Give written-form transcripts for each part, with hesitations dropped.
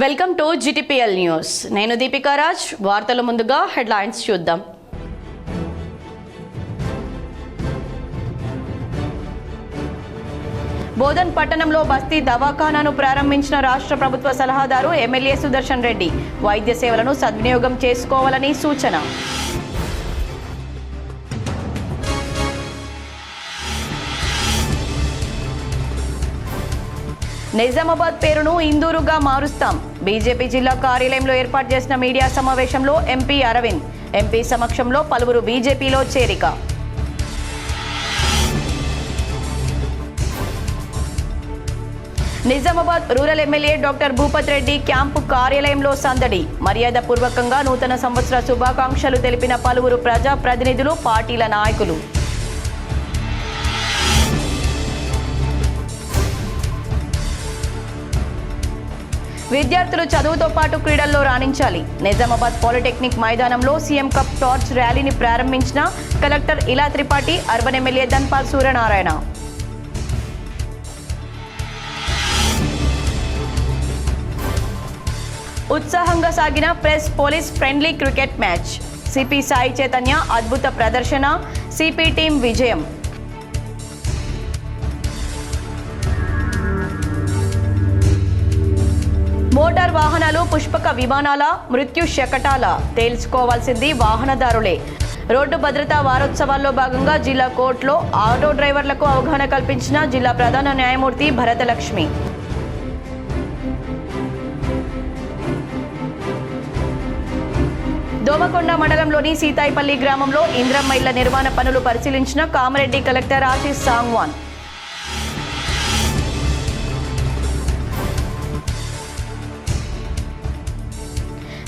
Welcome to GTPL news. నేను దీపికా రాజ్. వార్తల ముందుగా హెడ్లైన్స్ చూద్దాం. బోధన్ పట్టణంలో బస్తీ దవాఖానాను ప్రారంభించిన రాష్ట్ర ప్రభుత్వ సలహాదారు ఎమ్మెల్యే సుదర్శన్ రెడ్డి వైద్య సేవలను సద్వినియోగం చేసుకోవాలని సూచన. నిజామాబాద్ పేరును ఇందూరుగా మారుస్తాం. బీజేపీ జిల్లా కార్యాలయంలో ఏర్పాటు చేసిన మీడియా సమావేశంలో ఎంపీ అరవింద్. ఎంపీ సమక్షంలో పలువురు బీజేపీలో చేరిక. Nizamabad rural MLA doctor Bhupath Reddy camp కార్యాలయంలో సందడి. మర్యాద పూర్వకంగా నూతన సంవత్సర శుభాకాంక్షలు తెలిపిన పలువురు ప్రజా ప్రతినిధులు, పార్టీల నాయకులు. విద్యార్థులు చదువుతో పాటు క్రీడల్లో రాణించాలి. నిజామాబాద్ పాలిటెక్నిక్ మైదానంలో సీఎం కప్ టార్చ్ ర్యాలీని ప్రారంభించిన కలెక్టర్ ఇలా త్రిపాఠి, అర్బన్ ఎమ్మెల్యే ధన్పాల్ సూర్యనారాయణ. ఉత్సాహంగా సాగిన press police friendly cricket match. CP Sai Chaitanya అద్భుత ప్రదర్శన, సిపి టీం విజయం. మోటార్ వాహనాలు పుష్పక విమానాల, మృత్యు శకటాల తేల్చుకోవాల్సింది వాహనదారులే. రోడ్డు భద్రతా వారోత్సవాల్లో భాగంగా జిల్లా కోర్టులో ఆటో డ్రైవర్లకు అవగాహన కల్పించిన జిల్లా ప్రధాన న్యాయమూర్తి భరతలక్ష్మి. దోమకొండ మండలంలోని సీతాయిపల్లి గ్రామంలో ఇంద్రమ్మ ఇళ్ల నిర్మాణ పనులు పరిశీలించిన కామారెడ్డి కలెక్టర్ ఆశీష్ సాంగ్వాన్.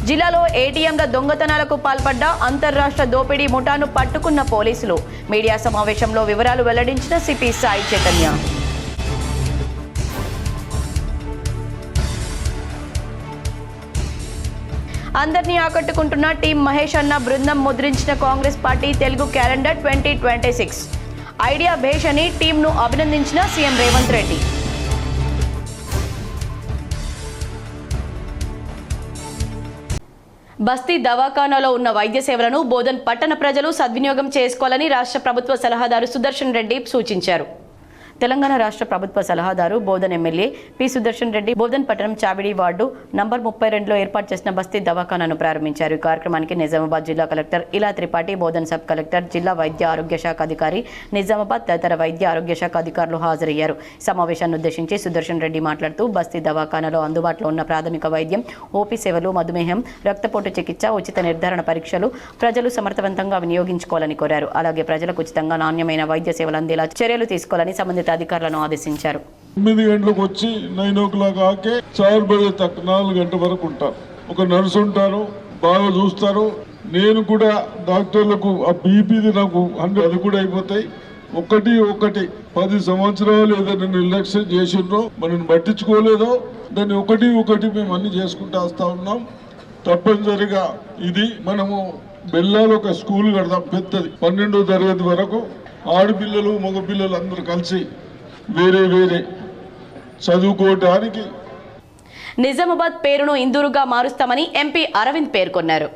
జిల్లాలో ఏటీఎంల దొంగతనాలకు పాల్పడ్డ అంతర్రాష్ట్ర దోపిడీ ముఠాను పట్టుకున్న పోలీసులు. మీడియా సమావేశంలో వివరాలు వెల్లడించిన సిపి సాయి చైతన్య. అందరినీ ఆకట్టుకుంటున్న టీం మహేష్ అన్న బృందం ముద్రించిన Congress party Telugu calendar 2026. Idea భేష్ అని టీంను అభినందించిన సీఎం రేవంత్ రెడ్డి. బస్తీ దవాఖానాలో ఉన్న వైద్య సేవలను బోధన్ పట్టణ ప్రజలు సద్వినియోగం చేసుకోవాలని రాష్ట్ర ప్రభుత్వ సలహాదారు సుదర్శన్ రెడ్డి సూచించారు. తెలంగాణ రాష్ట్ర ప్రభుత్వ సలహాదారు బోధన్ ఎమ్మెల్యే పి సుదర్శన్ రెడ్డి బోధన్ పట్టణం చావిడి వార్డు నంబర్ 32లో ఏర్పాటు చేసిన బస్తీ దవాఖానాను ప్రారంభించారు. ఈ కార్యక్రమానికి నిజామాబాద్ జిల్లా కలెక్టర్ ఇలా త్రిపాఠి, బోధన్ సబ్ కలెక్టర్, జిల్లా వైద్య ఆరోగ్య శాఖ అధికారి, నిజామాబాద్ తదితర వైద్య ఆరోగ్య శాఖ అధికారులు హాజరయ్యారు. సమావేశాన్ని ఉద్దేశించి సుదర్శన్ రెడ్డి మాట్లాడుతూ బస్తీ దవాఖానాలో అందుబాటులో ఉన్న ప్రాథమిక వైద్యం, ఓపీ సేవలు, మధుమేహం, రక్తపోటు చికిత్స, ఉచిత నిర్ధారణ పరీక్షలు ప్రజలు సమర్థవంతంగా వినియోగించుకోవాలని కోరారు. అలాగే ప్రజలకు ఉచితంగా నాణ్యమైన వైద్య సేవలు అందేలా చర్యలు తీసుకోవాలని సంబంధిత అధికారులను ఆదేశించారు. 9 గంటలకు వచ్చి 9 o'clock ఆకే 4 బజే తక్ 4 గంటల వరకు ఉంటారు. ఒక నర్సు ఉంటారు, బాగా చూస్తారు. నేను కూడా డాక్టర్లకు ఆ బీపీది నాకు 100 అది కూడా అయిపోతాయి. ఒకటి 10 సంవత్సరాలు ఏదైనా నిర్లక్ష్యం చేసిండ్రో, మనం పట్టించుకోలేదో దాన్ని ఒకటి మేము అన్ని చేసుకుంటూ వస్తూ ఉన్నాం. తప్పనిసరిగా ఇది మనము బెల్లాలో ఒక స్కూల్ కడదాం పెద్దది, 12వ తరగతి వరకు ఆడపిల్లలు మగపిల్లలు అందరూ కలిసి వేరే చదువుకోవడానికి. నిజామాబాద్ పేరును ఇందూరుగా మారుస్తామని ఎంపీ అరవింద్ పేర్కొన్నారు.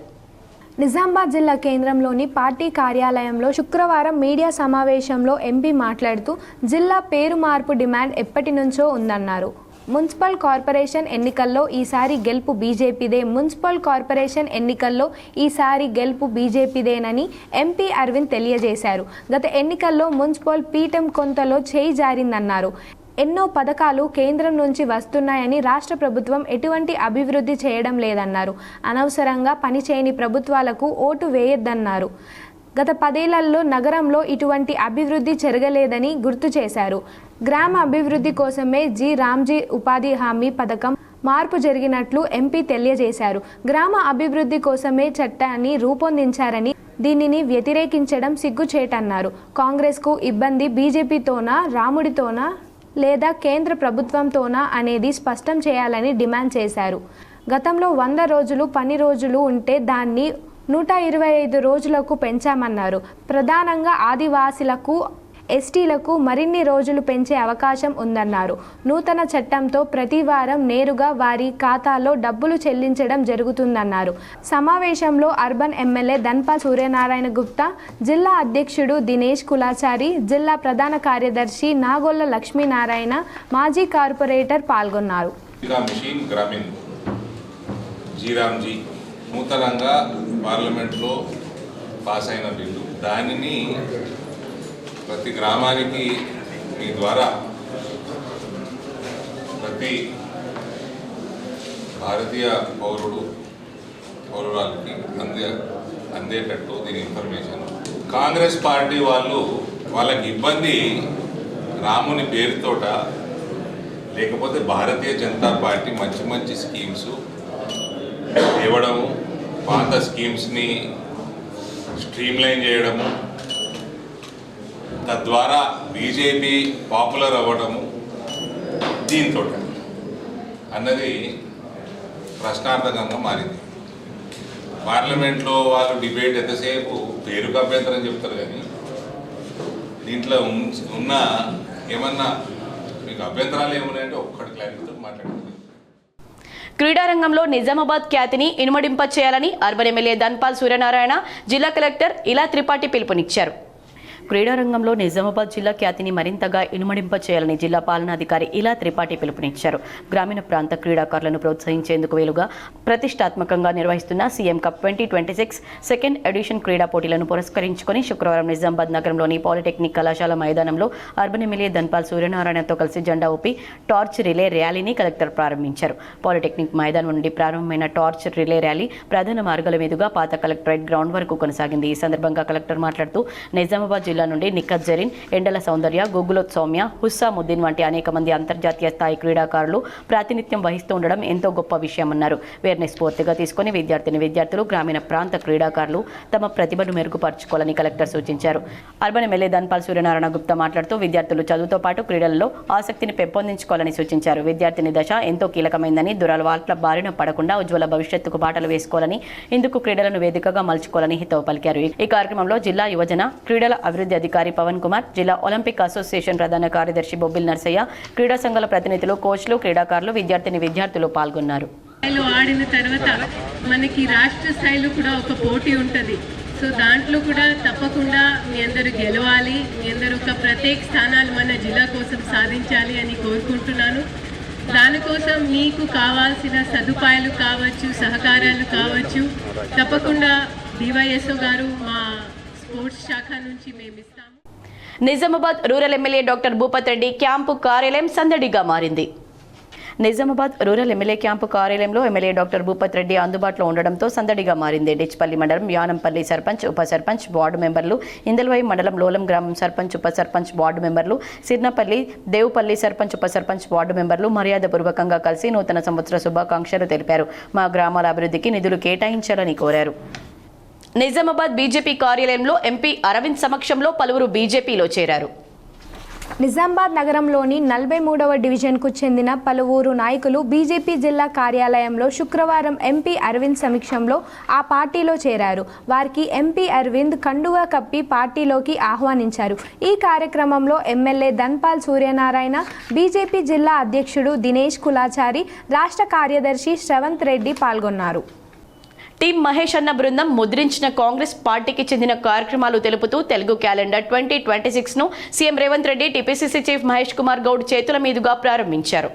నిజామాబాద్ జిల్లా కేంద్రంలోని పార్టీ కార్యాలయంలో శుక్రవారం మీడియా సమావేశంలో ఎంపీ మాట్లాడుతూ జిల్లా పేరు మార్పు డిమాండ్ ఎప్పటి నుంచో ఉందన్నారు. మున్సిపల్ కార్పొరేషన్ ఎన్నికల్లో ఈసారి గెలుపు బీజేపీదే. మున్సిపల్ కార్పొరేషన్ ఎన్నికల్లో ఈసారి గెలుపు బీజేపీదేనని ఎంపీ అరవింద్ తెలియజేశారు. గత ఎన్నికల్లో మున్సిపల్ పీఠం కొంతలో చేయి జారిందన్నారు. ఎన్నో పథకాలు కేంద్రం నుంచి వస్తున్నాయని రాష్ట్ర ప్రభుత్వం ఎటువంటి అభివృద్ధి చేయడం లేదన్నారు. అనవసరంగా పనిచేయని ప్రభుత్వాలకు ఓటు వేయొద్దన్నారు. గత 10 ఏళ్లలో నగరంలో ఇటువంటి అభివృద్ధి జరగలేదని గుర్తు చేశారు. గ్రామ అభివృద్ధి కోసమే రామ్జీ ఉపాధి హామీ పథకం మార్పు జరిగినట్లు ఎంపీ తెలియజేశారు. గ్రామ అభివృద్ధి కోసమే చట్టాన్ని రూపొందించారని దీనిని వ్యతిరేకించడం సిగ్గుచేటన్నారు. కాంగ్రెస్కు ఇబ్బంది బీజేపీతోనా, రాముడితోనా లేదా కేంద్ర ప్రభుత్వంతోనా అనేది స్పష్టం చేయాలని డిమాండ్ చేశారు. గతంలో 100 రోజులు పని రోజులు ఉంటే దాన్ని 125 రోజులకు పెంచామన్నారు. ప్రధానంగా ఆదివాసీలకు ఎస్టీలకు మరిన్ని రోజులు పెంచే అవకాశం ఉందన్నారు. నూతన చట్టంతో ప్రతి వారం నేరుగా వారి ఖాతాలో డబ్బులు చెల్లించడం జరుగుతుందన్నారు. సమావేశంలో అర్బన్ ఎమ్మెల్యే ధన్పాల్ సూర్యనారాయణ గుప్తా, జిల్లా అధ్యక్షుడు దినేష్ కులాచారి, జిల్లా ప్రధాన కార్యదర్శి నాగొల్ల లక్ష్మీనారాయణ, మాజీ కార్పొరేటర్ పాల్గొన్నారు. జీరాంజీ నూతనంగా పార్లమెంట్లో పాస్ అయిన బిల్లు, దానిని ప్రతి గ్రామానికి మీ ద్వారా ప్రతి భారతీయ పౌరురాలకి అందేటట్టు దీని ఇన్ఫర్మేషన్. కాంగ్రెస్ పార్టీ వాళ్ళకి ఇబ్బంది రాముని పేరుతోట, లేకపోతే భారతీయ జనతా పార్టీ మంచి మంచి స్కీమ్స్ ఇవ్వడము, పాత స్కీమ్స్ని స్ట్రీమ్లైన్ చేయడము, తద్వారా బీజేపీ పాపులర్ అవ్వడము దీంతో అన్నది ప్రశ్నార్థకంగా మారింది. పార్లమెంట్లో వాళ్ళు డిబేట్ ఎంతసేపు పేరుకు అభ్యంతరం చెప్తారు, కానీ దీంట్లో ఉన్న ఏమన్నా మీకు అభ్యంతరాలు ఏమున్నాయంటే ఒక్కటి క్లారిటీతో మాట్లాడుతుంది. క్రీడారంగంలో నిజామాబాద్ ఖ్యాతిని ఇనుమడింప చేయాలని అర్బన్ ఎమ్మెల్యే ధన్పాల్ సూర్యనారాయణ, జిల్లా కలెక్టర్ ఇలా త్రిపాఠి పిలుపునిచ్చారు. క్రీడారంగంలో నిజామాబాద్ జిల్లా ఖ్యాతిని మరింతగా ఇనుమడింప చేయాలని జిల్లా పాలనాధికారి ఇలా త్రిపాఠి పిలుపునిచ్చారు. గ్రామీణ ప్రాంత క్రీడాకారులను ప్రోత్సహించేందుకు వీలుగా ప్రతిష్టాత్మకంగా నిర్వహిస్తున్న సీఎం కప్ 2026 సెకండ్ ఎడిషన్ క్రీడా పోటీలను పురస్కరించుకొని శుక్రవారం నిజామాబాద్ నగరంలోని పాలిటెక్నిక్ కళాశాల మైదానంలో అర్బన్ ఎమ్మెల్యే ధన్పాల్ సూర్యనారాయణతో కలిసి జెండా ఊపి టార్చ్ రిలే ర్యాలీని కలెక్టర్ ప్రారంభించారు. పాలిటెక్నిక్ మైదానం నుండి ప్రారంభమైన టార్చ్ రిలే ర్యాలీ ప్రధాన మార్గాల మీదుగా పాత కలెక్టరేట్ గ్రౌండ్ వరకు కొనసాగింది. ఈ సందర్భంగా కలెక్టర్ మాట్లాడుతూ నిజామాబాద్ జిల్లా నుండి నిఖత్ జరీన్, ఎండల సౌందర్య, గుగ్గులోత్ సౌమ్య, హుస్సాముద్దీన్ వంటి అనేక మంది అంతర్జాతీయ స్థాయి క్రీడాకారులు ప్రాతినిధ్యం వహిస్తూ ఉండడం ఎంతో గొప్ప విషయమన్నారు. వీరిని స్ఫూర్తిగా తీసుకుని విద్యార్థులు గ్రామీణ ప్రాంత క్రీడాకారులు తమ ప్రతిభను మెరుగుపరుచుకోవాలని కలెక్టర్ సూచించారు. అర్బన్ ఎమ్మెల్యే ధన్పాల్ సూర్యనారాయణ గుప్తా మాట్లాడుతూ విద్యార్థులు చదువుతో పాటు క్రీడలలో ఆసక్తిని పెంపొందించుకోవాలని సూచించారు. విద్యార్థిని దశ ఎంతో కీలకమైందని, దురలవాట్ల బారిన పడకుండా ఉజ్వల భవిష్యత్తుకు బాటలు వేసుకోవాలని, ఇందుకు క్రీడలను వేదికగా మలుచుకోవాలని హితవు పలికారు. ఈ కార్యక్రమంలో జిల్లా యువజన క్రీడల అభివృద్ధి అధికారి పవన్ కుమార్, జిల్లా ఒలింపిక్ అసోసియేషన్ ప్రధాన కార్యదర్శి బొబ్బిల్ నర్సయ్య, క్రీడా సంఘాల ప్రతినిధులు, కోచ్లు, క్రీడాకారులు, విద్యార్థులు పాల్గొన్నారు. ఆడిన తర్వాత మనకి రాష్ట్ర స్థాయిలో కూడా ఒక పోటీ ఉంటుంది. సో దాంట్లో కూడా తప్పకుండా మీ అందరూ గెలవాలి, మీ అందరూ ఒక ప్రత్యేక స్థానాలు మన జిల్లా కోసం సాధించాలి అని కోరుకుంటున్నాను. దానికోసం మీకు కావాల్సిన సదుపాయాలు కావచ్చు, సహకారాలు కావచ్చు, తప్పకుండా డివైఎస్ఓ గారు మా స్పోర్ట్స్ శాఖ నుంచి మేము ఇస్తాము. Nizamabad rural MLA doctor Bhupath Reddy camp కార్యాలయం సందడిగా మారింది. నిజామాబాద్ రూరల్ ఎమ్మెల్యే క్యాంపు కార్యాలయంలో ఎమ్మెల్యే డాక్టర్ భూపత్ రెడ్డి అందుబాటులో ఉండడంతో సందడిగా మారింది. డిచ్పల్లి మండలం యానంపల్లి సర్పంచ్, ఉప సర్పంచ్, వార్డు మెంబర్లు, ఇందల్వాయి మండలం లోలం గ్రామం సర్పంచ్, ఉప సర్పంచ్, వార్డు మెంబర్లు, సిర్నపల్లి, దేవుపల్లి సర్పంచ్, ఉప సర్పంచ్, వార్డు మెంబర్లు మర్యాదపూర్వకంగా కలిసి నూతన సంవత్సర శుభాకాంక్షలు తెలిపారు. మా గ్రామాల అభివృద్ధికి నిధులు కేటాయించాలని కోరారు. నిజామాబాద్ బీజేపీ కార్యాలయంలో ఎంపీ అరవింద్ సమక్షంలో పలువురు బీజేపీలో చేరారు. నిజామాబాద్ నగరంలోని 43వ డివిజన్కు చెందిన పలువురు నాయకులు బీజేపీ జిల్లా కార్యాలయంలో శుక్రవారం ఎంపీ అరవింద్ సమక్షంలో ఆ పార్టీలో చేరారు. వారికి ఎంపీ అరవింద్ కండువా కప్పి పార్టీలోకి ఆహ్వానించారు. ఈ కార్యక్రమంలో ఎమ్మెల్యే ధన్పాల్ సూర్యనారాయణ, బీజేపీ జిల్లా అధ్యక్షుడు దినేష్ కులాచారి, రాష్ట్ర కార్యదర్శి శ్రవంత్ రెడ్డి పాల్గొన్నారు. టీం మహేష్ అన్న బృందం ముద్రించిన కాంగ్రెస్ పార్టీకి చెందిన కార్యక్రమాలు తెలుపుతూ తెలుగు క్యాలెండర్ 2026ను CM Revanth Reddy TPCC chief Mahesh Kumar Goud చేతుల మీదుగా ప్రారంభించారు.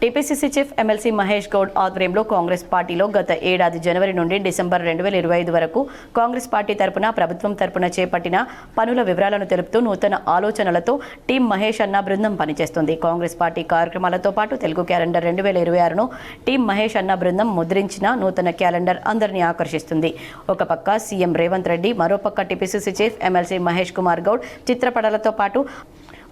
TPCC chief MLC Mahesh Goud ఆధ్వర్యంలో కాంగ్రెస్ పార్టీలో గత ఏడాది జనవరి నుండి డిసెంబర్ 2025 వరకు కాంగ్రెస్ పార్టీ తరపున, ప్రభుత్వం తరపున చేపట్టిన పనుల వివరాలను తెలుపుతూ నూతన ఆలోచనలతో టీం మహేష్ అన్న బృందం పనిచేస్తుంది. కాంగ్రెస్ పార్టీ కార్యక్రమాలతో పాటు తెలుగు క్యాలెండర్ 2026ను టీం మహేష్ అన్న బృందం ముద్రించిన నూతన క్యాలెండర్ అందరినీ ఆకర్షిస్తుంది. ఒక పక్క సీఎం రేవంత్ రెడ్డి, మరోపక్క TPCC chief MLC Mahesh Kumar Goud చిత్రపటాలతో పాటు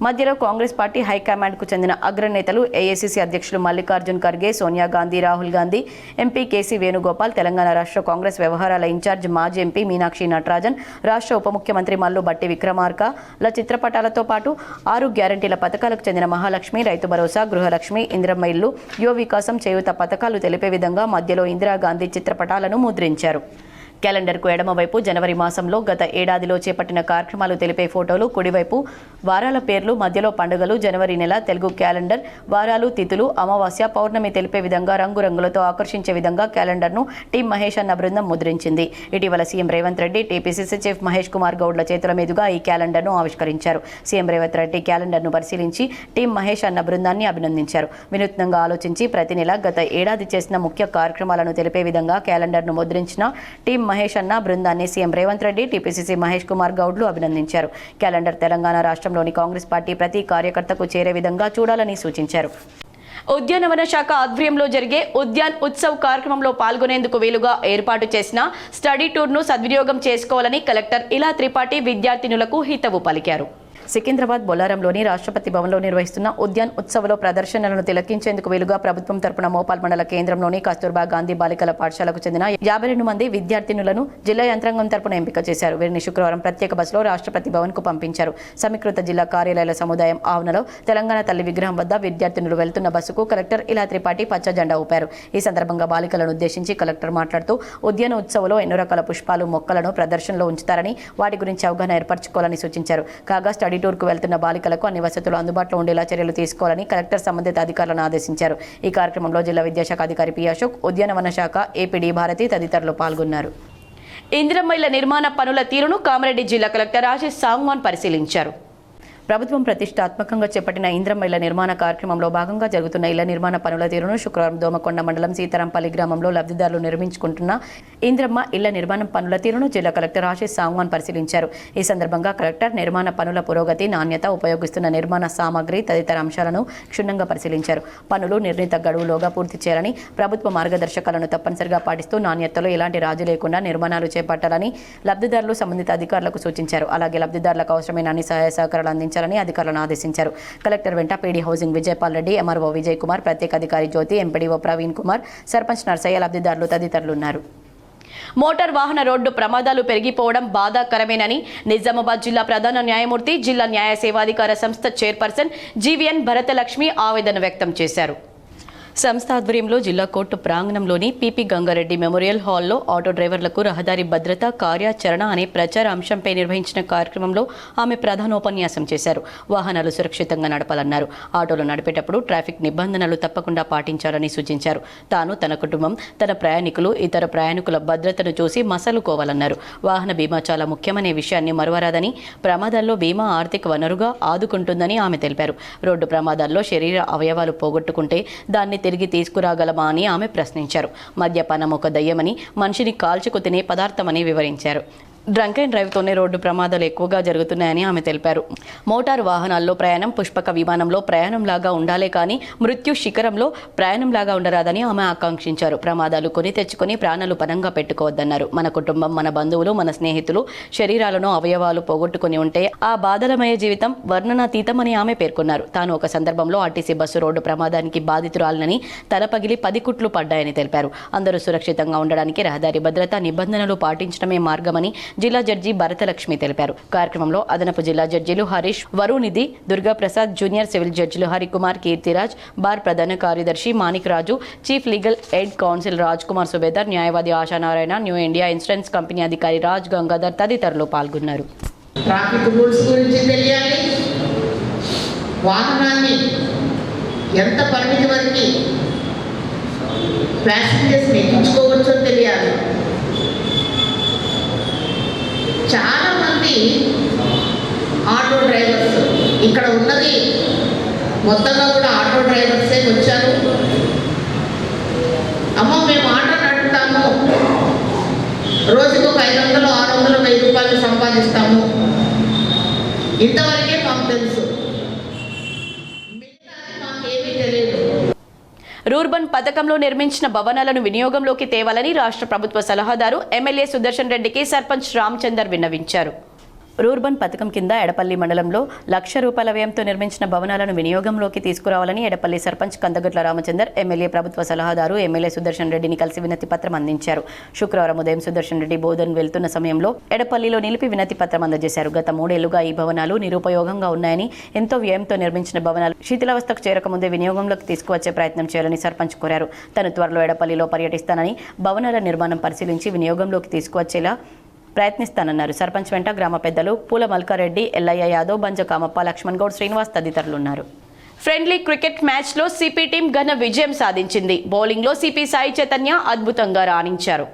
మధ్యలో కాంగ్రెస్ పార్టీ హైకమాండ్కు చెందిన అగ్రనేతలు ఏఐసీసీ అధ్యక్షులు మల్లికార్జున్ ఖర్గే, సోనియా గాంధీ, రాహుల్ గాంధీ, ఎంపీ కేసీ వేణుగోపాల్, తెలంగాణ రాష్ట్ర కాంగ్రెస్ వ్యవహారాల ఇన్ఛార్జ్ మాజీ ఎంపీ మీనాక్షి నటరాజన్, రాష్ట్ర ఉప ముఖ్యమంత్రి మల్లు బట్టి విక్రమార్కల చిత్రపటాలతో పాటు 6 గ్యారంటీల పథకాలకు చెందిన మహాలక్ష్మి, రైతు భరోసా, గృహలక్ష్మి, ఇందిరమ్మ ఇల్లు, యువ వికాసం, చేయూత పథకాలు తెలిపే విధంగా మధ్యలో ఇందిరాగాంధీ చిత్రపటాలను ముద్రించారు. క్యాలెండర్కు ఎడమవైపు జనవరి మాసంలో గత ఏడాదిలో చేపట్టిన కార్యక్రమాలు తెలిపే ఫోటోలు, కుడివైపు వారాల పేర్లు, మధ్యలో పండుగలు, జనవరి నెల, తెలుగు క్యాలెండర్, వారాలు, తిథులు, అమావాస్య, పౌర్ణమి తెలిపే విధంగా రంగురంగులతో ఆకర్షించే విధంగా క్యాలెండర్ను టీం మహేష్ అన్న బృందం ముద్రించింది. ఇటీవల CM Revanth Reddy, TPCC chief Mahesh Kumar గౌడ్ల చేతుల మీదుగా ఈ క్యాలెండర్ను ఆవిష్కరించారు. సీఎం రేవంత్ రెడ్డి క్యాలెండర్ను పరిశీలించి టీం మహేష్ అన్న బృందాన్ని అభినందించారు. వినూత్నంగా ఆలోచించి ప్రతి నెల గత ఏడాది చేసిన ముఖ్య కార్యక్రమాలను తెలిపే విధంగా క్యాలెండర్ను ముద్రించిన టీం మహేష్ అన్న బృందాన్ని సీఎం రేవంత్ రెడ్డి, టీపీసీసీ మహేష్ కుమార్ గౌడ్లు అభినందించారు. క్యాలెండర్ తెలంగాణ రాష్ట్రంలోని కాంగ్రెస్ పార్టీ ప్రతి కార్యకర్తకు చేరే విధంగా చూడాలని సూచించారు. ఉద్యానవన శాఖ ఆధ్వర్యంలో జరిగే ఉద్యాన్ ఉత్సవ్ కార్యక్రమంలో పాల్గొనేందుకు వీలుగా ఏర్పాటు చేసిన స్టడీ టూర్ను సద్వినియోగం చేసుకోవాలని కలెక్టర్ ఇలా త్రిపాఠి విద్యార్థినులకు హితవు పలికారు. సికింద్రాబాద్ బొల్లారంలోని రాష్ట్రపతి భవన్లో నిర్వహిస్తున్న ఉద్యాన్ ఉత్సవ్లో ప్రదర్శనలను తిలకించేందుకు వీలుగా ప్రభుత్వం తరపున మోపాల్ మండల కేంద్రంలోని కస్తూర్బా గాంధీ బాలికల పాఠశాలకు చెందిన 52 మంది విద్యార్థినులను జిల్లా యంత్రాంగం తరపున ఎంపిక చేశారు. వీరిని శుక్రవారం ప్రత్యేక బస్సులో రాష్ట్రపతి భవన్కు పంపించారు. సమీకృత జిల్లా కార్యాలయాల సముదాయం ఆవరణలో తెలంగాణ తల్లి విగ్రహం వద్ద విద్యార్థినులు వెళ్తున్న బస్సుకు కలెక్టర్ ఇలా త్రిపాఠి పచ్చ జెండా ఊపారు. ఈ సందర్భంగా బాలికలను ఉద్దేశించి కలెక్టర్ మాట్లాడుతూ ఉద్యాన ఉత్సవ్లో ఎన్నో రకాల పుష్పాలు, మొక్కలను ప్రదర్శనలో ఉంచుతారని, వాటి గురించి అవగాహన ఏర్పరచుకోవాలని సూచించారు. కాగా స్టడీ టూర్కు వెళ్తున్న బాలికలకు అన్ని వసతులు అందుబాటులో ఉండేలా చర్యలు తీసుకోవాలని కలెక్టర్ సంబంధిత అధికారులను ఆదేశించారు. ఈ కార్యక్రమంలో జిల్లా విద్యాశాఖ అధికారి పి అశోక్, ఉద్యానవన శాఖ ఏపీడీ భారతి తదితరులు పాల్గొన్నారు. ఇందిరమ్మ ఇళ్ల నిర్మాణ పనుల తీరును కామారెడ్డి జిల్లా కలెక్టర్ ఆశీష్ సాంగ్వాన్ పరిశీలించారు. ప్రభుత్వం ప్రతిష్టాత్మకంగా చేపట్టిన ఇందిరమ్మ ఇళ్ల నిర్మాణ కార్యక్రమంలో భాగంగా జరుగుతున్న ఇళ్ల నిర్మాణ పనుల తీరును శుక్రవారం దోమకొండ మండలం సీతారాంపల్లి గ్రామంలో లబ్ధిదారులు నిర్మించుకుంటున్న ఇందిరమ్మ ఇళ్ల నిర్మాణ పనుల తీరును జిల్లా కలెక్టర్ ఆశీష్ సాంగ్వాన్ పరిశీలించారు. ఈ సందర్భంగా కలెక్టర్ నిర్మాణ పనుల పురోగతి, నాణ్యత, ఉపయోగిస్తున్న నిర్మాణ సామాగ్రి తదితర అంశాలను క్షుణ్ణంగా పరిశీలించారు. పనులు నిర్ణీత గడువులోగా పూర్తి చేయాలని, ప్రభుత్వ మార్గదర్శకాలను తప్పనిసరిగా పాటిస్తూ నాణ్యతలో ఎలాంటి రాజీ లేకుండా నిర్మాణాలు చేపట్టాలని లబ్ధిదారులు సంబంధిత అధికారులకు సూచించారు. అలాగే లబ్ధిదారులకు అవసరమైన అన్ని సహాయ సహకారాలు అందించాలని అధికారులను ఆదేశించారు. కలెక్టర్ వెంట PD housing Vijaypal Reddy, MRO Vijay Kumar, ప్రత్యేక అధికారి జ్యోతి, ఎంపీడీఓ ప్రవీణ్ కుమార్, సర్పంచ్ నర్సయ్య, లబ్ధిదారులు తదితరులు ఉన్నారు. మోటార్ వాహన రోడ్డు ప్రమాదాలు పెరిగిపోవడం బాధాకరమేనని నిజామాబాద్ జిల్లా ప్రధాన న్యాయమూర్తి, జిల్లా న్యాయ సేవాధికార సంస్థ చైర్పర్సన్ జీవీఎన్ భరతలక్ష్మి ఆవేదన వ్యక్తం చేశారు. సంస్థ ఆధ్వర్యంలో జిల్లా కోర్టు ప్రాంగణంలోని పీపీ గంగారెడ్డి మెమోరియల్ హాల్లో ఆటో డ్రైవర్లకు రహదారి భద్రత కార్యాచరణ అనే ప్రచార అంశంపై నిర్వహించిన కార్యక్రమంలో ఆమె ప్రధానోపన్యాసం చేశారు. వాహనాలు సురక్షితంగా నడపాలన్నారు. ఆటోలు నడిపేటప్పుడు ట్రాఫిక్ నిబంధనలు తప్పకుండా పాటించాలని సూచించారు. తాను, తన కుటుంబం, తన ప్రయాణికులు, ఇతర ప్రయాణికుల భద్రతను చూసి మసలుకోవాలన్నారు. వాహన బీమా చాలా ముఖ్యమనే విషయాన్ని మరువరాదని, ప్రమాదాల్లో బీమా ఆర్థిక వనరుగా ఆదుకుంటుందని ఆమె తెలిపారు. రోడ్డు ప్రమాదాల్లో శరీర అవయవాలు పోగొట్టుకుంటే దాన్ని తిరిగి తీసుకురాగలమా అని ఆమె ప్రశ్నించారు. మద్యపానం ఒక దయ్యమని, మనిషిని కాల్చుకు తినే పదార్థమని వివరించారు. డ్రంక్ అండ్ డ్రైవ్తోనే రోడ్డు ప్రమాదాలు ఎక్కువగా జరుగుతున్నాయని ఆమె తెలిపారు. మోటారు వాహనాల్లో ప్రయాణం పుష్పక విమానంలో ప్రయాణంలాగా ఉండాలే కానీ మృత్యు శిఖరంలో ప్రయాణంలాగా ఉండరాదని ఆమె ఆకాంక్షించారు. ప్రమాదాలు కొని తెచ్చుకొని ప్రాణాలు పనంగా పెట్టుకోవద్దన్నారు. మన కుటుంబం, మన బంధువులు, మన స్నేహితులు శరీరాలను, అవయవాలు పోగొట్టుకుని ఉంటే ఆ బాధలమయ జీవితం వర్ణనాతీతమని ఆమె పేర్కొన్నారు. తాను ఒక సందర్భంలో ఆర్టీసీ బస్సు రోడ్డు ప్రమాదానికి బాధితురాలని తల పగిలి 10 కుట్లు పడ్డాయని తెలిపారు. అందరూ సురక్షితంగా ఉండడానికి రహదారి భద్రతా నిబంధనలు పాటించడమే మార్గమని జిల్లా జడ్జి భరతలక్ష్మి తెలిపారు. కార్యక్రమంలో అదనపు జిల్లా జడ్జిలు హరీష్, వరుణిధి, దుర్గాప్రసాద్, జూనియర్ సివిల్ జడ్జిలు హరికుమార్, కీర్తిరాజ్, బార్ ప్రధాన కార్యదర్శి Manik Raju, chief legal aid council Raj Kumar Subedar, న్యాయవాది Ashanarayana, new India insurance company అధికారి రాజ్ గంగాధర్ తదితరులు పాల్గొన్నారు. ట్రాఫిక్ రూల్స్ గురించి తెలియాలి, వాహనాన్ని ఎంత పరిమితి వరకు ప్యాసింజర్స్ని ఎక్కించుకోవచ్చో తెలియాలి. చాలామంది ఆటో డ్రైవర్స్ ఇక్కడ ఉన్నది మొత్తంగా కూడా ఆటో డ్రైవర్సే వచ్చారు. అమ్మో మేము ఆటో నడుపుతాము, రోజుకు 500, 600, 1000 రూపాయలు సంపాదిస్తాము, ఇంతవరకే మాకు తెలుసు, మాకేమీ తెలియదు. రూర్బన్ పథకంలో నిర్మించిన భవనాలను వినియోగంలోకి తేవాలని రాష్ట్ర ప్రభుత్వ సలహాదారు ఎమ్మెల్యే సుదర్శన్ రెడ్డికి సర్పంచ్ రామచందర్ విన్నవించారు. రూర్బన్ పథకం కింద ఎడపల్లి మండలంలో ₹1,00,000 వ్యయంతో నిర్మించిన భవనాలను వినియోగంలోకి తీసుకురావాలని ఎడపల్లి సర్పంచ్ కందగట్ల రామచందర్ ఎమ్మెల్యే ప్రభుత్వ సలహాదారు ఎమ్మెల్యే సుదర్శన్ రెడ్డిని కలిసి వినతి పత్రం అందించారు. శుక్రవారం ఉదయం సుదర్శన్ రెడ్డి బోధన్ వెళ్తున్న సమయంలో ఎడపల్లిలో నిలిపి వినతి పత్రం అందజేశారు. గత 3 ఏళ్లుగా ఈ భవనాలు నిరుపయోగంగా ఉన్నాయని, ఎంతో వ్యయంతో నిర్మించిన భవనాలు శిథిలావస్థకు చేరకముందే వినియోగంలోకి తీసుకువచ్చే ప్రయత్నం చేయాలని సర్పంచ్ కోరారు. తను త్వరలో ఎడపల్లిలో పర్యటిస్తానని, భవనాల నిర్మాణం పరిశీలించి వినియోగంలోకి తీసుకువచ్చేలా ప్రయత్నిస్తానన్నారు. సర్పంచ్ వెంట గ్రామ పెద్దలు పూల మల్కారెడ్డి, ఎల్లయ్య యాదవ్, బంజ కామప్ప, లక్ష్మణ్ గౌడ్, శ్రీనివాస్ తదితరులున్నారు. ఫ్రెండ్లీ క్రికెట్ మ్యాచ్లో సిపి టీం ఘన విజయం సాధించింది. బౌలింగ్లో సిపి సాయి చైతన్య అద్భుతంగా రాణించారు.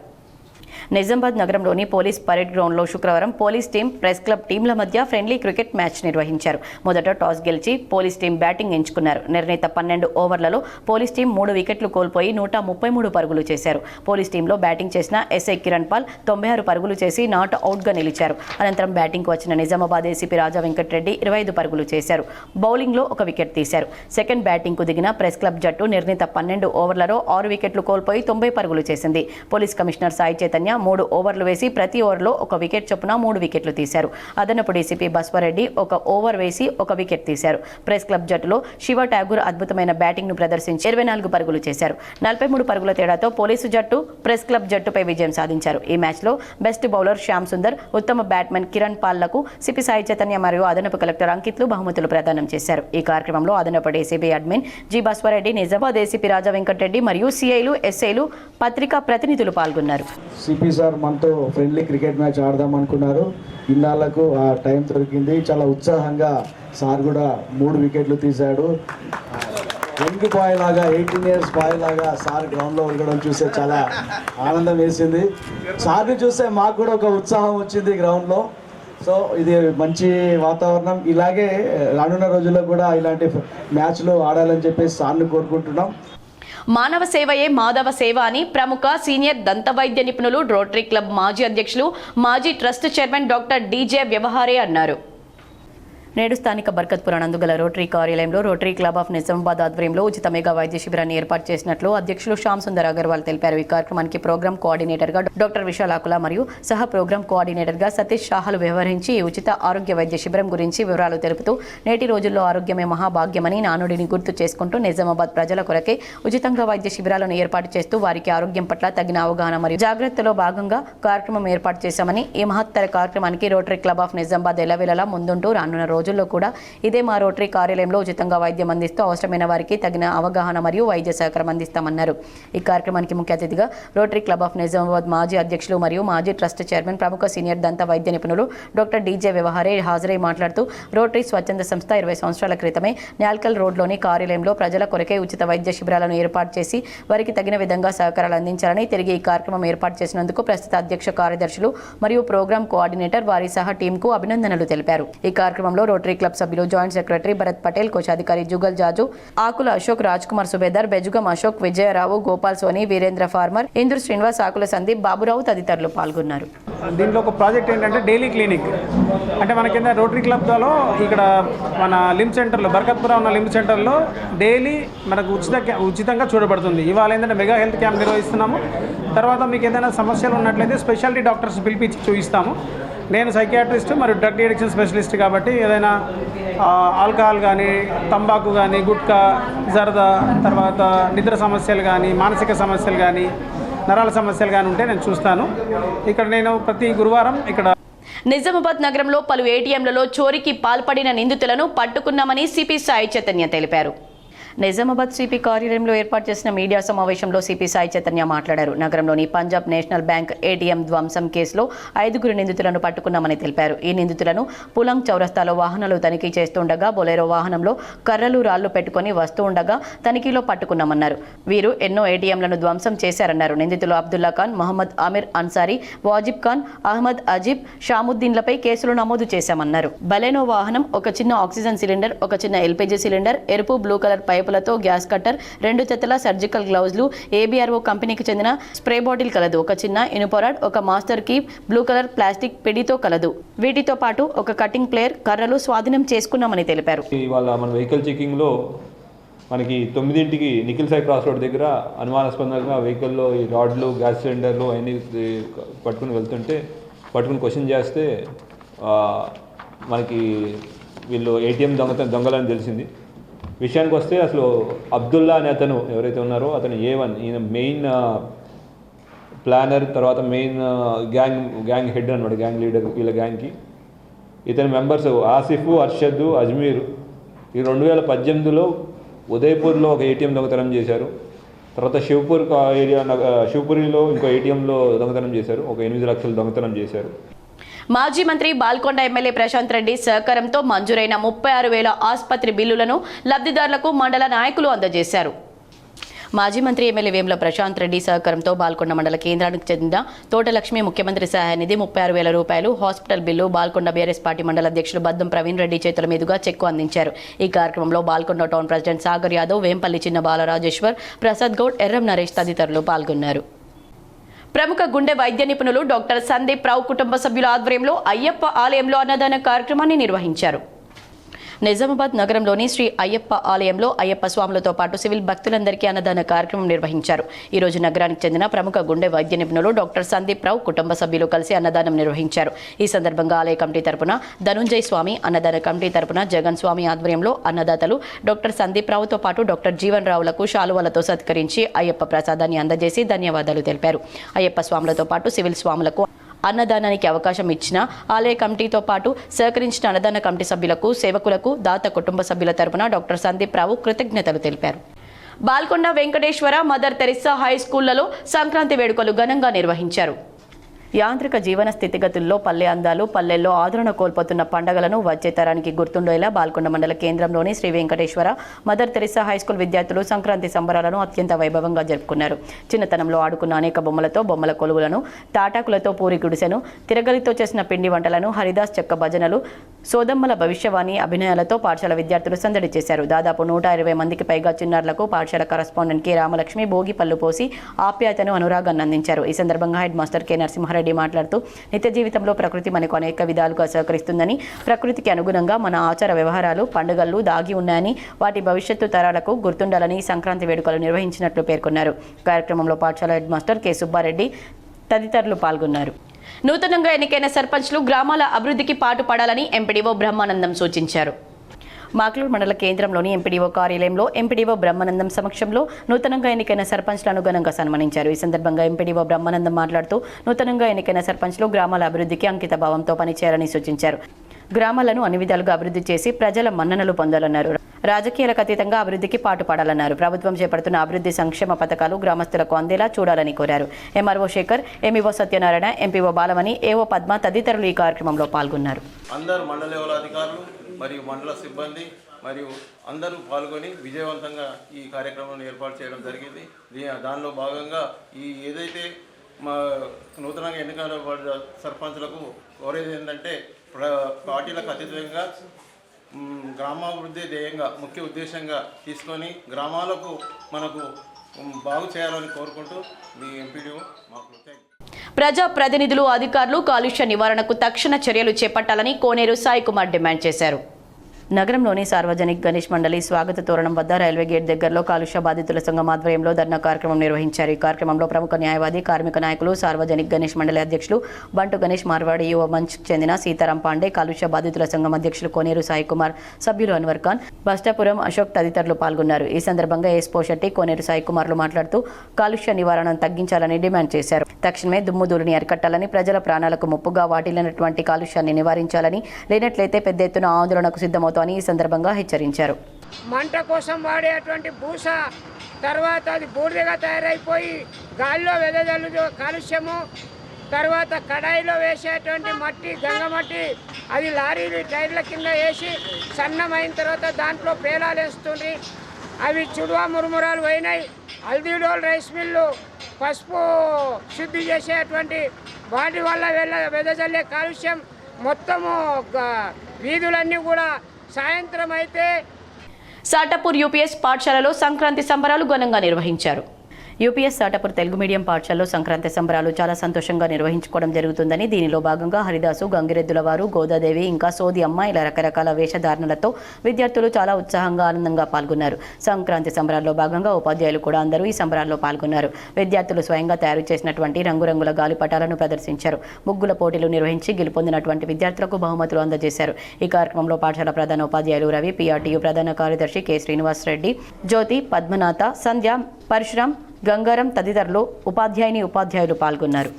నిజామాబాద్ నగరంలోని పోలీస్ పరేడ్ గ్రౌండ్లో శుక్రవారం పోలీస్ టీం, ప్రెస్ క్లబ్ టీంల మధ్య ఫ్రెండ్లీ క్రికెట్ మ్యాచ్ నిర్వహించారు. మొదట టాస్ గెలిచి పోలీస్ టీం బ్యాటింగ్ ఎంచుకున్నారు. నిర్ణీత 12 ఓవర్లలో పోలీస్ టీం 3 వికెట్లు కోల్పోయి 133 పరుగులు చేశారు. పోలీస్ టీంలో బ్యాటింగ్ చేసిన ఎస్ఐ కిరణ్ పాల్ 96 పరుగులు చేసి నాట్ అవుట్గా నిలిచారు. అనంతరం బ్యాటింగ్కు వచ్చిన నిజామాబాద్ ఏసీపీ రాజా వెంకటరెడ్డి 25 పరుగులు చేశారు. బౌలింగ్లో 1 వికెట్ తీశారు. సెకండ్ బ్యాటింగ్కు దిగిన ప్రెస్ క్లబ్ జట్టు నిర్ణీత 12 ఓవర్లలో 6 వికెట్లు కోల్పోయి 90 పరుగులు చేసింది. పోలీస్ కమిషనర్ సాయి చైతన్య 3 ఓవర్లు వేసి ప్రతి ఓవర్లో 1 వికెట్ చొప్పున 3 వికెట్లు తీశారు. అదనపు డీసీపీ బస్వారెడ్డి 1 ఓవర్ వేసి 1 వికెట్ తీశారు. ప్రెస్ క్లబ్ జట్టులో శివ ఠాగూర్ అద్భుతమైన బ్యాటింగ్ను ప్రదర్శించి 24 పరుగులు చేశారు. 43 పరుగుల తేడాతో పోలీసు జట్టు ప్రెస్ క్లబ్ జట్టుపై విజయం సాధించారు. ఈ మ్యాచ్లో బెస్ట్ బౌలర్ శ్యామ్ సుందర్, ఉత్తమ బ్యాట్స్మెన్ కిరణ్ పాల్లకు సిపి సాయి చైతన్య మరియు అదనపు కలెక్టర్ అంకిత్లు బహుమతులు ప్రదానం చేశారు. ఈ కార్యక్రమంలో అదనపు DCP admin G Baswareddy, Nizamabad ACP Raja Venkatareddy మరియు సిఐలు, ఎస్ఐలు, పత్రికా ప్రతినిధులు పాల్గొన్నారు. సిపి సార్ మనతో ఫ్రెండ్లీ క్రికెట్ మ్యాచ్ ఆడదాం అనుకున్నారు. ఇన్నాళ్లకు ఆ టైం దొరికింది. చాలా ఉత్సాహంగా సార్ కూడా 3 వికెట్లు తీశాడు. యంగ్ బాయ్ లాగా 18 ఇయర్స్ బాయ్ లాగా సార్ గ్రౌండ్లో ఉండడం చూస్తే చాలా ఆనందం వేసింది. సార్ని చూస్తే మాకు కూడా ఒక ఉత్సాహం వచ్చింది గ్రౌండ్లో. సో ఇది మంచి వాతావరణం. ఇలాగే రానున్న రోజుల్లో కూడా ఇలాంటి మ్యాచ్లు ఆడాలని చెప్పేసి సార్ని కోరుకుంటున్నాం. మానవ సేవయే మాధవ సేవ అని ప్రముఖ సీనియర్ దంతవైద్య నిపుణులు, రోటరీ క్లబ్ మాజీ అధ్యక్షులు, మాజీ ట్రస్ట్ చైర్మన్ డాక్టర్ డీజే వ్యవహారే అన్నారు. నేడు స్థానిక బర్కత్పుర నందుగల రోటరీ కార్యాలయంలో రోటరీ క్లబ్ ఆఫ్ నిజామాబాద్ ఆధ్వర్యంలో ఉచిత మెగా వైద్య శిబిరాన్ని ఏర్పాటు చేసినట్లు అధ్యక్షులు శ్యామ్ సుందర్ అగర్వాల్ తెలిపారు. ఈ కార్యక్రమానికి ప్రోగ్రామ్ కోఆర్డినేటర్గా డాక్టర్ విశాలాకుల మరియు సహ ప్రోగ్రామ్ కోఆర్డినేటర్గా సతీష్ షాహలు వ్యవహరించి ఈ ఉచిత ఆరోగ్య వైద్య శిబిరం గురించి వివరాలు తెలుపుతూ నేటి రోజుల్లో ఆరోగ్యమే మహాభాగ్యమని నానుడిని గుర్తు చేసుకుంటూ నిజామాబాద్ ప్రజల కొరకే ఉచితంగా వైద్య శిబిరాలను ఏర్పాటు చేస్తూ వారికి ఆరోగ్యం పట్ల తగిన అవగాహన మరియు జాగ్రత్తలో భాగంగా కార్యక్రమం ఏర్పాటు చేశామని, ఈ మహత్తర కార్యక్రమానికి రోటరీ క్లబ్ ఆఫ్ నిజామాబాద్ ఎల్లవేళలా ముందుంటూ రానున్న రోజుల్లో కూడా ఇదే మా రోటరీ కార్యాలయంలో ఉచితంగా వైద్యం అందిస్తూ అవసరమైన వారికి తగిన అవగాహన మరియు వైద్య సహకారం అందిస్తామన్నారు. ఈ కార్యక్రమానికి ముఖ్య అతిథిగా రోటరీ క్లబ్ ఆఫ్ నిజామాబాద్ మాజీ అధ్యక్షులు మరియు మాజీ ట్రస్ట్ చైర్మన్, ప్రముఖ సీనియర్ దంత వైద్య నిపుణులు డాక్టర్ డీజే వ్యవహారే హాజరై మాట్లాడుతూ రోటరీ స్వచ్ఛంద సంస్థ 20 సంవత్సరాల క్రితమే న్యాల్కల్ రోడ్లోని కార్యాలయంలో ప్రజల కొరకే ఉచిత వైద్య శిబిరాలను ఏర్పాటు చేసి వారికి తగిన విధంగా సహకారాలు అందించాలని, తిరిగి ఈ కార్యక్రమం ఏర్పాటు చేసినందుకు ప్రస్తుత అధ్యక్ష కార్యదర్శులు మరియు ప్రోగ్రామ్ కోఆర్డినేటర్ వారి సహా టీంకు అభినందనలు తెలిపారు. ఈ కార్యక్రమంలో రోటరీ క్లబ్ సభ్యులు, జాయింట్ సెక్రటరీ భరత్ పటేల్, కోశాధికారి జుగల్ జాజు, ఆకుల అశోక్, రాజ్ కుమార్ సుబేదార్, బెజుగం అశోక్, విజయరావు, గోపాల్ సోని, వీరేంద్ర ఫార్మర్, ఇంద్రు శ్రీనివాస్, ఆకుల సందీప్, బాబురావు తదితరులు పాల్గొన్నారు. దీంట్లో ఒక ప్రాజెక్ట్ ఏంటంటే డైలీ క్లినిక్. అంటే మన కింద రోటరీ క్లబ్లో ఇక్కడ మన లిమ్ సెంటర్లో, బర్కత్పుర ఉన్న లిమ్ సెంటర్లో డైలీ మనకు ఉచితంగా చూడబడుతుంది. ఇవాళ ఏంటంటే మెగా హెల్త్ క్యాంప్ నిర్వహిస్తున్నాము. తర్వాత మీకు ఏదైనా సమస్యలు ఉన్నట్లయితే స్పెషాలిటీ డాక్టర్స్ పిలిపించి చూపిస్తాము. నేను సైకియాట్రిస్ట్ మరియు డ్రగ్ అడిక్షన్ స్పెషలిస్ట్ కాబట్టి ఏదైనా ఆల్కహాల్ కానీ, తంబాకు కానీ, గుట్కా, జర్దా, తర్వాత నిద్ర సమస్యలు కానీ, మానసిక సమస్యలు కానీ, నరాల సమస్యలు కానీ ఉంటే నేను చూస్తాను. ఇక్కడ నేను ప్రతి గురువారం ఇక్కడ నిజామాబాద్ నగరంలో పలు ఏటీఎంలలో చోరీకి పాల్పడిన నిందితులను పట్టుకున్నామని సిపి సాయి చైతన్య తెలిపారు. నిజామాబాద్ సిపి కార్యాలయంలో ఏర్పాటు చేసిన మీడియా సమావేశంలో సిపి సాయి చైతన్య మాట్లాడారు. నగరంలోని పంజాబ్ నేషనల్ బ్యాంక్ ఏటీఎం ధ్వంసం కేసులో 5 నిందితులను పట్టుకున్నామని తెలిపారు. ఈ నిందితులను పులంగ్ చౌరస్తాలో వాహనాలు తనిఖీ చేస్తుండగా బొలెరో వాహనంలో కర్రలు, రాళ్లు పెట్టుకుని వస్తూ ఉండగా తనిఖీలో పట్టుకున్నామన్నారు. వీరు ఎన్నో ఏటీఎంలను ధ్వంసం చేశారన్నారు. నిందితులు అబ్దుల్లా ఖాన్, మహమ్మద్ ఆమిర్ అన్సారీ, వాజిబ్ ఖాన్, అహ్మద్ అజీబ్, షాముద్దీన్లపై కేసులు నమోదు చేశామన్నారు. బలెనో వాహనం, ఒక చిన్న ఆక్సిజన్ సిలిండర్, ఒక చిన్న ఎల్పీజీ సిలిండర్, ఎరుపు బ్లూ కలర్ పైపులతో గ్యాస్ కట్టర్, 2 జతల సర్జికల్ గ్లౌజులు, ఏబీఆర్ఓ కంపెనీకి చెందిన స్ప్రే బాటిల్ కలదు, ఒక చిన్న ఇనుప రాడ్, ఒక master key, blue colour plastic పిడితో కలదు. వీటితో పాటు ఒక కటింగ్ ప్లేయర్, కర్రలు స్వాధీనం చేసుకున్నామని తెలిపారు. ఇవాళ మన వెహికల్ చెకింగ్లో మనకి 9ంటికి నిఖిల్ సాయి క్రాస్ రోడ్ దగ్గర అనుమానాస్పదంగా వెహికల్లో ఈ రాడ్లు, గ్యాస్ సిలిండర్లు అన్నీ పట్టుకుని వెళ్తుంటే పట్టుకుని క్వశ్చన్ చేస్తే మనకి వీళ్ళు ఏటీఎం దొంగలని తెలిసింది. విషయానికి వస్తే అసలు అబ్దుల్లా అనే అతను ఎవరైతే ఉన్నారో అతను A1, ఈయన మెయిన్ ప్లానర్, తర్వాత మెయిన్ గ్యాంగ్ హెడ్ అనమాట, గ్యాంగ్ లీడర్ వీళ్ళ గ్యాంగ్కి. ఇతని మెంబర్స్ ఆసిఫ్, అర్షద్, అజ్మీర్. ఈ 2018లో ఉదయపూర్లో ఒక ఏటీఎం దొంగతనం చేశారు. తర్వాత శివపురిలో ఇంకో ఏటీఎంలో దొంగతనం చేశారు. ఒక 8 లక్షలు దొంగతనం చేశారు. మాజీ మంత్రి బాల్కొండ ఎమ్మెల్యే ప్రశాంత్ రెడ్డి సహకారంతో మంజూరైన 36,000 ఆసుపత్రి బిల్లులను లబ్ధిదారులకు మండల నాయకులు అందజేశారు. మాజీ మంత్రి ఎమ్మెల్యే వేముల ప్రశాంత్ రెడ్డి సహకారంతో బాల్కొండ మండల కేంద్రానికి చెందిన తోటలక్ష్మి ముఖ్యమంత్రి సహాయ నిధి 36,000 రూపాయలు hospital bill Balkonda BRS party మండల అధ్యక్షులు బద్దం ప్రవీణ్ రెడ్డి చేతుల మీదుగా చెక్కు అందించారు. ఈ కార్యక్రమంలో బాల్కొండ టౌన్ ప్రెసిడెంట్ సాగర్ యాదవ్, వేంపల్లి చిన్న బాలరాజేశ్వర్, ప్రసాద్ గౌడ్, ఎర్రం నరేష్ తదితరులు పాల్గొన్నారు. ప్రముఖ గుండె వైద్య నిపుణులు డాక్టర్ సందీప్ రావు కుటుంబ సభ్యుల ఆధ్వర్యంలో అయ్యప్ప ఆలయంలో అన్నదాన కార్యక్రమాన్ని నిర్వహించారు. నిజామాబాద్ నగరంలోని శ్రీ అయ్యప్ప ఆలయంలో అయ్యప్ప స్వాములతో పాటు సివిల్ భక్తులందరికీ అన్నదాన కార్యక్రమం నిర్వహించారు. ఈ రోజు నగరానికి చెందిన ప్రముఖ గుండె వైద్య నిపుణులు డాక్టర్ సందీప్ రావు కుటుంబ సభ్యులు కలిసి అన్నదానం నిర్వహించారు. ఈ సందర్భంగా ఆలయ కమిటీ తరపున ధనుంజయ్ స్వామి, అన్నదాన కమిటీ తరపున జగన్ స్వామి ఆధ్వర్యంలో అన్నదాతలు డాక్టర్ సందీప్ రావుతో పాటు డాక్టర్ జీవన్ రావులకు శాలువలతో సత్కరించి అయ్యప్ప ప్రసాదాన్ని అందజేసి ధన్యవాదాలు తెలిపారు. అయ్యప్ప స్వాములతో పాటు సివిల్ స్వాములకు అన్నదానానికి అవకాశం ఇచ్చిన ఆలయ కమిటీతో పాటు సహకరించిన అన్నదాన కమిటీ సభ్యులకు, సేవకులకు, దాత కుటుంబ సభ్యుల తరపున డాక్టర్ సందీప్ రావు కృతజ్ఞతలు తెలిపారు. Balkonda Venkateswara mother Teresa high స్కూళ్లలో సంక్రాంతి వేడుకలు ఘనంగా నిర్వహించారు. యాంత్రిక జీవన స్థితిగతుల్లో పల్లె అందాలు, పల్లెల్లో ఆదరణ కోల్పోతున్న పండుగలను వచ్చే తరానికి గుర్తుండేలా బాల్కొండ మండల కేంద్రంలోని Sri Venkateshwara mother Teresa high school విద్యార్థులు సంక్రాంతి సంబరాలను అత్యంత వైభవంగా జరుపుకున్నారు. చిన్నతనంలో ఆడుకున్న అనేక బొమ్మలతో బొమ్మల కొలువులను, తాటాకులతో పూరి గుడిసెను, తిరగలితో చేసిన పిండి వంటలను, హరిదాస్ చెక్క భజనలు, సోదమ్మల భవిష్యవాణి అభినయాలతో పాఠశాల విద్యార్థులు సందడి చేశారు. దాదాపు 120 మందికి పైగా చిన్నారులకు పాఠశాల కరస్పాండెంట్ కె రామలక్ష్మి భోగి పళ్ళు పోసి ఆప్యాయతను, అనురాగాన్ని అందించారు. ఈ సందర్భంగా హెడ్ మాస్టర్ కె నరసింహారెడ్డి మాట్లాడుతూ నిత్య జీవితంలో ప్రకృతి మనకు అనేక విధాలుగా సహకరిస్తుందని, ప్రకృతికి అనుగుణంగా మన ఆచార వ్యవహారాలు, పండుగలు దాగి ఉన్నాయని, వాటి భవిష్యత్తు తరాలకు గుర్తుండాలని సంక్రాంతి వేడుకలు నిర్వహించినట్లు పేర్కొన్నారు. కార్యక్రమంలో పాఠశాల హెడ్ మాస్టర్ కె సుబ్బారెడ్డి తదితరులు పాల్గొన్నారు. నూతనంగా ఎన్నికైన సర్పంచ్లు గ్రామాల అభివృద్ధికి పాటుపడాలని ఎంపీడీఓ బ్రహ్మానందం సూచించారు. మాక్లూరు మండల కేంద్రంలోని ఎంపీడీఓ కార్యాలయంలో ఎంపీడీఓ బ్రహ్మానందం సమక్షంలో నూతనంగా ఎన్నికైన సర్పంచ్లను ఘనంగా సన్మానించారు. ఈ సందర్భంగా ఎంపీడీఓ బ్రహ్మానందం మాట్లాడుతూ నూతనంగా ఎన్నికైన సర్పంచ్లు గ్రామాల అభివృద్ధికి అంకిత భావంతో పనిచేయాలని సూచించారు. గ్రామాలను అన్ని విధాలుగా అభివృద్ధి చేసి ప్రజల మన్ననలు పొందాలన్నారు. రాజకీయాలకు అతీతంగా అభివృద్ధికి పాటుపడాలన్నారు. ప్రభుత్వం చేపడుతున్న అభివృద్ధి సంక్షేమ పథకాలు గ్రామస్తులకు అందేలా చూడాలని కోరారు. MRO Shekhar, MEO Satyanarayana, MPO Balamani, AO Padma తదితరులు ఈ కార్యక్రమంలో పాల్గొన్నారు. అందరూ మండల లెవెల్ అధికారులు మరియు మండల సిబ్బంది మరియు అందరూ పాల్గొని విజయవంతంగా ఈ కార్యక్రమాన్ని ఏర్పాటు చేయడం జరిగింది. దానిలో భాగంగా ఈ ఏదైతే మా నూతనంగా ఎన్నికల సర్పంచ్లకు కోరేది ఏంటంటే పార్టీలకు అతీతంగా గ్రామాభివృద్ధి ధ్యేయంగా ముఖ్య ఉద్దేశంగా తీసుకొని గ్రామాలకు మనకు బాగు చేయాలని కోరుకుంటూ మీ ఎంపీడీఓ మాకు ప్రజా ప్రతినిధులు, అధికారులు కాలుష్య నివారణకు తక్షణ చర్యలు చేపట్టాలని కోనేరు సాయి కుమార్ డిమాండ్ చేశారు. నగరంలోని సార్వజనిక్ గణేష్ మండలి స్వాగత తోరణం వద్ద రైల్వే గేట్ దగ్గరలో కాలుష్య బాధితుల సంఘం ఆధ్వర్యంలో ధర్నా కార్యక్రమం నిర్వహించారు. ఈ కార్యక్రమంలో ప్రముఖ న్యాయవాది, కార్మిక నాయకులు, సార్వజనిక్ గణేష్ మండలి అధ్యక్షులు బంటు గణేష్, మార్వాడి యువ మంచ్ చెందిన సీతారాం పాండే, కాలుష్య బాధితుల సంఘం అధ్యక్షులు కోనేరు సాయి కుమార్, సభ్యులు అన్వర్ ఖాన్, బస్టాపురం అశోక్ తదితరులు పాల్గొన్నారు. ఈ సందర్భంగా ఎస్ పోషెట్టి, కోనేరు సాయి కుమార్లు మాట్లాడుతూ కాలుష్య నివారణను తగ్గించాలని డిమాండ్ చేశారు. తక్షణమే దుమ్ముధూళిని అరికట్టాలని, ప్రజల ప్రాణాలకు ముప్పుగా వాటిల్లినటువంటి కాలుష్యాన్ని నివారించాలని, లేనట్లయితే పెద్ద ఎత్తున ఆందోళనకు సిద్ధమవుతామని ఈ సందర్భంగా హెచ్చరించారు. మంట కోసం వాడేటువంటి పూస తర్వాత అది బూడిదగా తయారైపోయి గాలిలో వెదజల్లు కాలుష్యము, తర్వాత కడాయిలో వేసేటువంటి మట్టి, గంగమట్టి, అది లారీలు టైర్ల కింద వేసి సన్నమైన తర్వాత దాంట్లో పేలాలు వేస్తుంది. అవి చుడువా మురుమురాలు పోయినాయి. హల్దీడోల్ రైస్ మిల్లు పసుపు శుద్ధి చేసేటువంటి వాటి వల్ల వెదజల్లే కాలుష్యం మొత్తము వీధులన్నీ కూడా సాయంత్రం అయితే. సాటపూర్ యూపీఎస్ పాఠశాలలో సంక్రాంతి సంబరాలు ఘనంగా నిర్వహించారు. యూపీఎస్ సాటపూర్ తెలుగు మీడియం పాఠశాలలో సంక్రాంతి సంబరాలు చాలా సంతోషంగా నిర్వహించుకోవడం జరుగుతుందని దీనిలో భాగంగా హరిదాసు, గంగిరెద్దుల వారు, గోదాదేవి ఇంకా సోది అమ్మ ఇలా రకరకాల వేషధారణలతో విద్యార్థులు చాలా ఉత్సాహంగా ఆనందంగా పాల్గొన్నారు. సంక్రాంతి సంబరాల్లో భాగంగా ఉపాధ్యాయులు కూడా అందరూ ఈ సంబరాల్లో పాల్గొన్నారు. విద్యార్థులు స్వయంగా తయారు చేసినటువంటి రంగురంగుల గాలిపటాలను ప్రదర్శించారు. ముగ్గుల పోటీలు నిర్వహించి గెలుపొందినటువంటి విద్యార్థులకు బహుమతులు అందజేశారు. ఈ కార్యక్రమంలో పాఠశాల ప్రధాన ఉపాధ్యాయులు రవి, పిఆర్టీయూ ప్రధాన కార్యదర్శి కె శ్రీనివాస్ రెడ్డి, జ్యోతి, పద్మనాథ, సంధ్య, పరశురాం, గంగారం తదితరులు ఉపాధ్యాయులు పాల్గొన్నారు.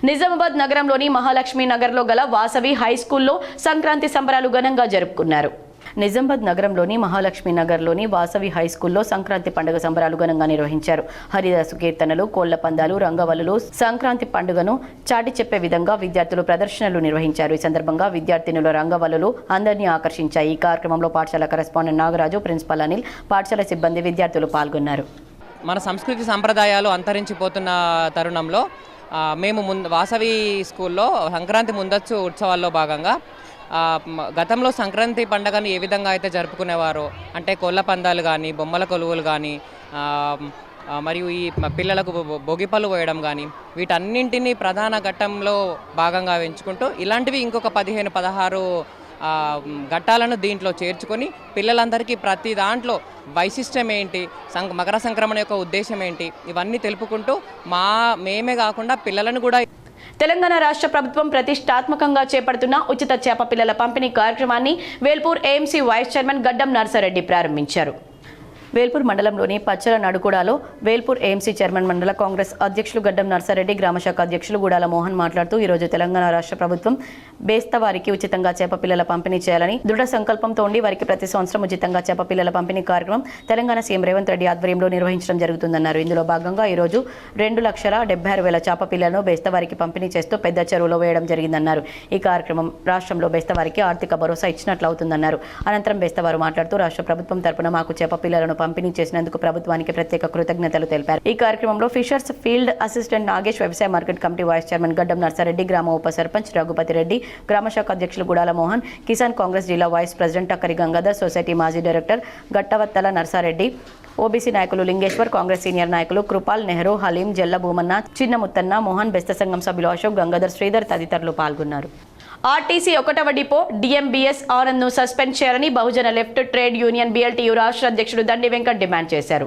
నిజామాబాద్ నగరంలోని మహాలక్ష్మి నగర్లో గల వాసవి హై స్కూల్లో సంక్రాంతి సంబరాలు ఘనంగా జరుపుకున్నారు. నిజామాబాద్ నగరంలోని మహాలక్ష్మి నగర్లోని వాసవి హై స్కూల్లో సంక్రాంతి పండుగ సంబరాలు ఘనంగా నిర్వహించారు. హరిదాసు కీర్తనలు, కోళ్ల పందాలు, రంగవల్లులు సంక్రాంతి పండుగను చాటి చెప్పే విధంగా విద్యార్థులు ప్రదర్శనలు నిర్వహించారు. ఈ సందర్భంగా విద్యార్థినుల రంగవల్లులు అందరినీ ఆకర్షించాయి. ఈ కార్యక్రమంలో పాఠశాల కరెస్పాండెంట్ నాగరాజు, ప్రిన్సిపల్ అనిల్, పాఠశాల సిబ్బంది, విద్యార్థులు పాల్గొన్నారు. మన సంస్కృతి సంప్రదాయాలు అంతరించిపోతున్న తరుణంలో మేము వాసవి స్కూల్లో సంక్రాంతి ముందస్తు ఉత్సవాల్లో భాగంగా గతంలో సంక్రాంతి పండుగను ఏ విధంగా అయితే జరుపుకునేవారో అంటే కోళ్ళ పందాలు కానీ, బొమ్మల కొలువులు కానీ, మరియు ఈ పిల్లలకు భోగిపళ్ళు పోయడం కానీ వీటన్నింటినీ ప్రధాన ఘట్టంలో భాగంగా ఎంచుకుంటూ ఇలాంటివి ఇంకొక 15-16 ఘట్టాలను దీంట్లో చేర్చుకొని పిల్లలందరికీ ప్రతి దాంట్లో వైశిష్టం ఏంటి, మకర సంక్రమణ యొక్క ఉద్దేశం ఏంటి ఇవన్నీ తెలుపుకుంటూ మేమే కాకుండా పిల్లలను కూడా. తెలంగాణ రాష్ట్ర ప్రభుత్వం ప్రతిష్టాత్మకంగా చేపడుతున్న ఉచిత చేప పిల్లల పంపిణీ కార్యక్రమాన్ని వేల్పూర్ ఏఎంసీ వైస్ చైర్మన్ గడ్డం నర్సారెడ్డి ప్రారంభించారు. వేల్పూర్ మండలంలోని పచ్చల నడుకుడాలో వేల్పూర్ ఏఎంసీ చైర్మన్ మండల కాంగ్రెస్ అధ్యక్షులు గడ్డం నర్సారెడ్డి, గ్రామశాఖ అధ్యక్షులు గుడాల మోహన్ మాట్లాడుతూ ఈరోజు తెలంగాణ రాష్ట్ర ప్రభుత్వం బేస్తవారికి ఉచితంగా చేప పిల్లల పంపిణీ చేయాలని దృఢ సంకల్పంతో ఉండి వారికి ప్రతి సంవత్సరం ఉచితంగా చేప పిల్లల పంపిణీ కార్యక్రమం తెలంగాణ సీఎం రేవంత్ రెడ్డి ఆధ్వర్యంలో నిర్వహించడం జరుగుతుందన్నారు. ఇందులో భాగంగా ఈరోజు 2,76,000 చేప పిల్లలను బేస్తవారికి పంపిణీ చేస్తూ పెద్ద చెరువులో వేయడం జరిగిందన్నారు. ఈ కార్యక్రమం రాష్ట్రంలో బేస్తవారికి ఆర్థిక భరోసా ఇచ్చినట్లు అవుతుందన్నారు. అనంతరం బేస్తవారు మాట్లాడుతూ రాష్ట్ర ప్రభుత్వం తరపున మాకు చేప పిల్లలను పంపిణీ చేసినందుకు ప్రభుత్వానికి ప్రత్యేక కృతజ్ఞతలు తెలిపారు. ఈ కార్యక్రమంలో ఫిషర్స్ ఫీల్డ్ అసిస్టెంట్ నాగేష్, వ్యవసాయ మార్కెట్ కమిటీ వైస్ చైర్మన్ గడ్డం నర్సారెడ్డి, గ్రామ ఉప సర్పంచ్ రఘుపతి రెడ్డి, గ్రామశాఖ అధ్యక్షులు గుడాల మోహన్, కిసాన్ కాంగ్రెస్ జిల్లా వైస్ ప్రెసిడెంట్ టక్కరి గంగాధర్, సొసైటీ మాజీ డైరెక్టర్ గట్టవత్తల నర్సారెడ్డి, ఓబీసీ నాయకులు లింగేశ్వర్, కాంగ్రెస్ సీనియర్ నాయకులు కృపాల్, నెహ్రూ, హలీం, జల్ల భూమన్న, చిన్న ముత్తన్న, మోహన్, బెస్త సంఘం సభ్యులు అశోక్, గంగాధర్, శ్రీధర్ తదితరులు పాల్గొన్నారు. ఆర్టీసీ 1వ డిపో డిఎంబీఎస్ ఆనంద్ను సస్పెండ్ చేయాలని బహుజన లెఫ్ట్ ట్రేడ్ యూనియన్ బీఎల్టీయూ రాష్ట్ర అధ్యక్షుడు దండి వెంకట్ డిమాండ్ చేశారు.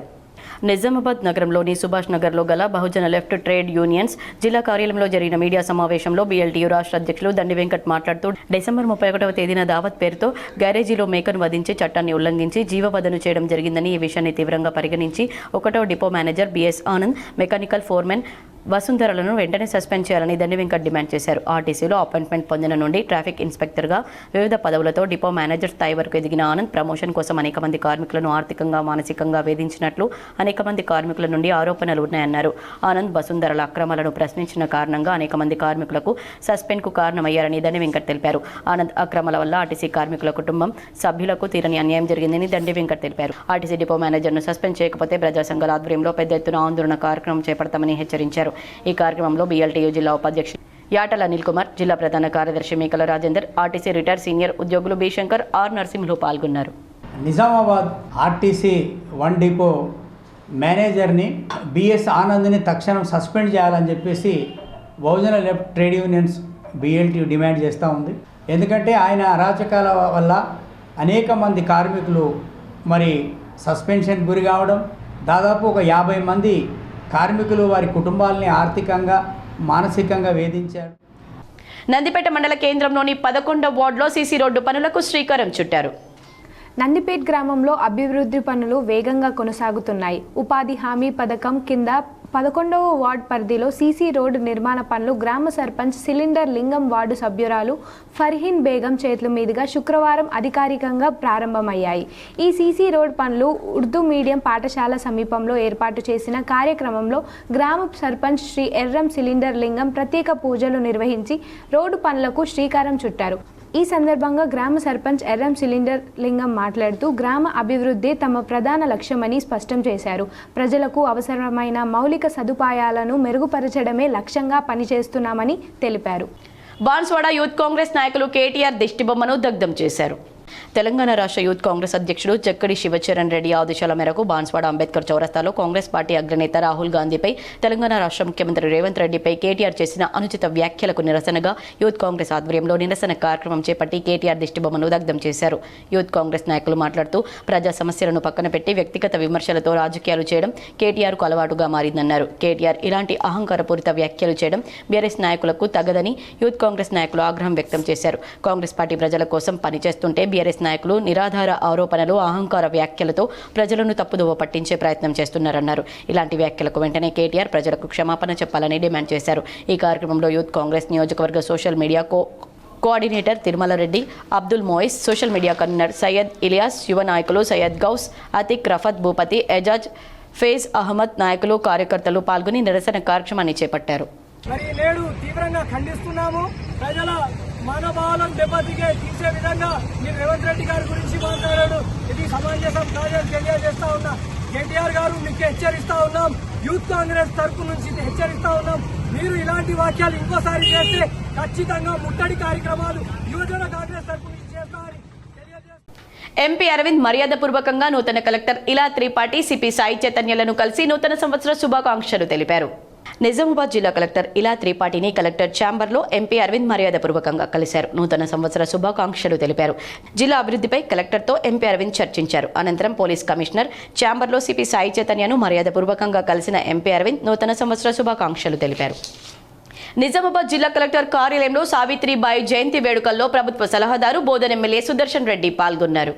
నిజామాబాద్ నగరంలోని సుభాష్ నగర్లో గల బహుజన లెఫ్ట్ ట్రేడ్ యూనియన్స్ జిల్లా కార్యాలయంలో జరిగిన మీడియా సమావేశంలో బీఎల్టీయూ రాష్ట్ర అధ్యక్షులు దండి వెంకట్ మాట్లాడుతూ డిసెంబర్ 31వ తేదీన దావత్ పేరుతో గ్యారేజీలో మేకను వధించి చట్టాన్ని ఉల్లంఘించి జీవవధను చేయడం జరిగిందని, ఈ విషయాన్ని తీవ్రంగా పరిగణించి 1వ depot manager BS Anand, mechanical foreman వసుంధరలను వెంటనే సస్పెండ్ చేయాలని దండి వెంకట్ డిమాండ్ చేశారు. ఆర్టీసీలో అపాయింట్మెంట్ పొందిన నుండి ట్రాఫిక్ ఇన్స్పెక్టర్గా వివిధ పదవులతో డిపో మేనేజర్ స్థాయి వరకు ఎదిగిన ఆనంద్ ప్రమోషన్ కోసం అనేక మంది కార్మికులను ఆర్థికంగా, మానసికంగా వేధించినట్లు అనేక మంది కార్మికుల నుండి ఆరోపణలు ఉన్నాయన్నారు. ఆనంద్ వసుంధరల అక్రమాలను ప్రశ్నించిన కారణంగా అనేక మంది కార్మికులకు సస్పెండ్కు కారణమయ్యారని దండి వెంకట్ తెలిపారు. ఆనంద్ అక్రమాల వల్ల ఆర్టీసీ కార్మికుల కుటుంబం సభ్యులకు తీరని అన్యాయం జరిగిందని దండి వెంకట్ తెలిపారు. ఆర్టీసీ డిపో మేనేజర్ను సస్పెండ్ చేయకపోతే ప్రజా సంఘాల ఆధ్వర్యంలో పెద్ద ఎత్తున ఆందోళన కార్యక్రమం చేపడతామని హెచ్చరించారు. ఈ కార్యక్రమంలో బీఎల్టీయూ జిల్లా ఉపాధ్యక్షుడు యాటల అనిల్ కుమార్, జిల్లా ప్రధాన కార్యదర్శి మేకల రాజేందర్, ఆర్టీసీ రిటైర్డ్ సీనియర్ ఉద్యోగులు బి శంకర్, ఆర్ నరసింహులు పాల్గొన్నారు. నిజామాబాద్ ఆర్టీసీ 1 డిపో మేనేజర్ని బిఎస్ ఆనంద్ని తక్షణం సస్పెండ్ చేయాలని చెప్పేసి బహుజన left trade unions BLTU demand చేస్తూ ఉంది. ఎందుకంటే ఆయన అరాచకాల వల్ల అనేక మంది కార్మికులు మరి సస్పెన్షన్ గురి కావడం, దాదాపు ఒక 50 మంది కార్మికులు వారి కుటుంబాలని ఆర్థికంగా, మానసికంగా వేధించారు. నందిపేట మండల కేంద్రంలోని 11వ వార్డులో సీసీ రోడ్డు పనులకు శ్రీకారం చుట్టారు. నందిపేట్ గ్రామంలో అభివృద్ధి పనులు వేగంగా కొనసాగుతున్నాయి. ఉపాధి హామీ పథకం కింద 11వ వార్డు పరిధిలో సీసీ రోడ్డు నిర్మాణ పనులు గ్రామ సర్పంచ్ సిలిండర్ లింగం వార్డు సభ్యురాలు ఫర్హీన్ బేగం చేతుల మీదుగా శుక్రవారం అధికారికంగా ప్రారంభమయ్యాయి. ఈ సీసీ రోడ్ పనులు ఉర్దూ మీడియం పాఠశాల సమీపంలో ఏర్పాటు చేసిన కార్యక్రమంలో గ్రామ సర్పంచ్ శ్రీ ఎర్రం సిలిండర్ లింగం ప్రత్యేక పూజలు నిర్వహించి రోడ్డు పనులకు శ్రీకారం చుట్టారు. ఈ సందర్భంగా గ్రామ సర్పంచ్ ఎర్రం సిలిండర్ లింగం మాట్లాడుతూ గ్రామ అభివృద్ధి తమ ప్రధాన లక్ష్యమని స్పష్టం చేశారు. ప్రజలకు అవసరమైన మౌలిక సదుపాయాలను మెరుగుపరచడమే లక్ష్యంగా పనిచేస్తున్నామని తెలిపారు. బాన్స్వాడ యూత్ కాంగ్రెస్ నాయకులు కేటీఆర్ దిష్టిబొమ్మను దగ్ధం చేశారు. తెలంగాణ రాష్ట్ర యూత్ కాంగ్రెస్ అధ్యక్షుడు చక్కడి శివచరణ్ రెడ్డి ఆదేశాల మేరకు బాన్స్వాడ అంబేద్కర్ చౌరస్తాలో కాంగ్రెస్ పార్టీ అగ్రనేత రాహుల్ గాంధీపై తెలంగాణ రాష్ట్ర ముఖ్యమంత్రి రేవంత్ రెడ్డిపై కేటీఆర్ చేసిన అనుచిత వ్యాఖ్యలకు నిరసనగా యూత్ కాంగ్రెస్ ఆధ్వర్యంలో నిరసన కార్యక్రమం చేపట్టి కేటీఆర్ దిష్టిబొమ్మను దగ్ధం చేశారు. యూత్ కాంగ్రెస్ నాయకులు మాట్లాడుతూ ప్రజా సమస్యలను పక్కన పెట్టి వ్యక్తిగత విమర్శలతో రాజకీయాలు చేయడం కేటీఆర్కు అలవాటుగా మారిందన్నారు. కేటీఆర్ ఇలాంటి అహంకారపూరిత వ్యాఖ్యలు చేయడం బీఆర్ఎస్ నాయకులకు తగదని యూత్ కాంగ్రెస్ నాయకులు ఆగ్రహం వ్యక్తం చేశారు. కాంగ్రెస్ పార్టీ ప్రజల కోసం పనిచేస్తుంటే బీఆర్ఎస్ నాయకులు నిరాధార ఆరోపణలు, అహంకార వ్యాఖ్యలతో ప్రజలను తప్పుదోవ పట్టించే ప్రయత్నం చేస్తున్నారన్నారు. ఇలాంటి వ్యాఖ్యలకు వెంటనే కేటీఆర్ ప్రజలకు క్షమాపణ చెప్పాలని డిమాండ్ చేశారు. ఈ కార్యక్రమంలో యూత్ కాంగ్రెస్ నియోజకవర్గ social media coordinator Tirumala Reddy, Abdul Moiz, social media convener Syed Ilyas, యువ నాయకులు సయ్యద్ గౌస్, అతిక్, రఫత్, భూపతి, ఎజాజ్, ఫేజ్ అహ్మద్ నాయకులు, కార్యకర్తలు పాల్గొని నిరసన కార్యక్రమాన్ని చేపట్టారు. మరి నేడు తీవ్రంగా ఖండిస్తున్నాము. ప్రజల మనోభావాలను తీసే విధంగా మీరు రేవంత్ రెడ్డి గారి గురించి మాట్లాడాడు. ఇది సమంజసం కాదని తెలియజేస్తా ఉన్నా. కేటీఆర్ గారు మీకు హెచ్చరిస్తా ఉన్నాం. యూత్ కాంగ్రెస్ తరఫు నుంచి హెచ్చరిస్తా ఉన్నాం. మీరు ఇలాంటి వాక్యాలు ఇంకోసారి చేస్తే ఖచ్చితంగా ముట్టడి కార్యక్రమాలు యువజన కాంగ్రెస్ తరఫు నుంచి చేస్తామని తెలియజేస్తాం. ఎంపీ అరవింద్ మర్యాదపూర్వకంగా నూతన కలెక్టర్ ఇలా త్రిపాఠి, సిపి సాయి చైతన్యలను కలిసి నూతన సంవత్సర శుభాకాంక్షలు తెలిపారు. నిజామాబాద్ జిల్లా కలెక్టర్ ఇలా త్రిపాఠిని కలెక్టర్ ఛాంబర్లో ఎంపీ అరవింద్ మర్యాదపూర్వకంగా కలిశారు. నూతన సంవత్సర శుభాకాంక్షలు తెలిపారు. జిల్లా అభివృద్ధిపై కలెక్టర్తో ఎంపీ అరవింద్ చర్చించారు. అనంతరం పోలీస్ కమిషనర్ ఛాంబర్లో సిపి సాయి చైతన్యను మర్యాదపూర్వకంగా కలిసిన ఎంపీ అరవింద్ నూతన సంవత్సర శుభాకాంక్షలు తెలిపారు. నిజామాబాద్ జిల్లా కలెక్టర్ కార్యాలయంలో సావిత్రిబాయి జయంతి వేడుకల్లో ప్రభుత్వ సలహాదారు బోధన్ ఎమ్మెల్యే సుదర్శన్ రెడ్డి పాల్గొన్నారు.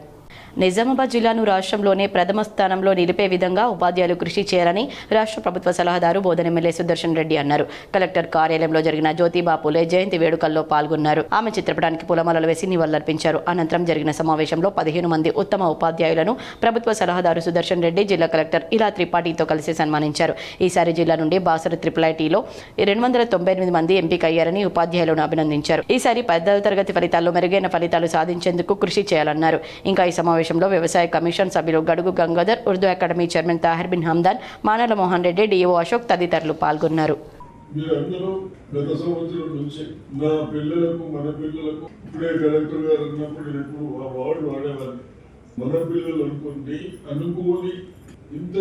నిజామాబాద్ జిల్లాను రాష్ట్రంలోనే ప్రథమ స్థానంలో నిలిపే విధంగా ఉపాధ్యాయులు కృషి చేయాలని రాష్ట్ర ప్రభుత్వ సలహాదారు బోధన్ ఎమ్మెల్యే సుదర్శన్ రెడ్డి అన్నారు. కలెక్టర్ కార్యాలయంలో జరిగిన జ్యోతిబా పూలే జయంతి వేడుకల్లో పాల్గొన్నారు. ఆమె చిత్రపటానికి పూలమాలలు వేసి నివాళులర్పించారు. అనంతరం జరిగిన సమావేశంలో 15 మంది ఉత్తమ ఉపాధ్యాయులను ప్రభుత్వ సలహాదారు సుదర్శన్ రెడ్డి జిల్లా కలెక్టర్ ఇలా త్రిపాఠితో కలిసి సన్మానించారు. ఈసారి జిల్లా నుండి బాసర IIITలో 298 మంది ఎంపికయ్యారని ఉపాధ్యాయులను అభినందించారు. ఈసారి 10వ తరగతి ఫలితాల్లో మెరుగైన ఫలితాలు సాధించేందుకు కృషి చేయాలన్నారు. ఇంకా ఈ సమావేశంలో వ్యవసాయ కమిషన్ సభ్యులు Gadugu Gangadhar, Urdu academy chairman Tahir bin Hamdan, Manala Mohan Reddy, DO Ashok తదితరులు పాల్గొన్నారు. మీరందరూ గత సంవత్సరం నుంచి నా పిల్లలకు, మన పిల్లలకు ఇప్పుడే కలెక్టర్ గారు అన్నప్పుడు ఎప్పుడు ఆ వార్డు వాడేవాడిని. మన పిల్లలు అనుకోని ఇంత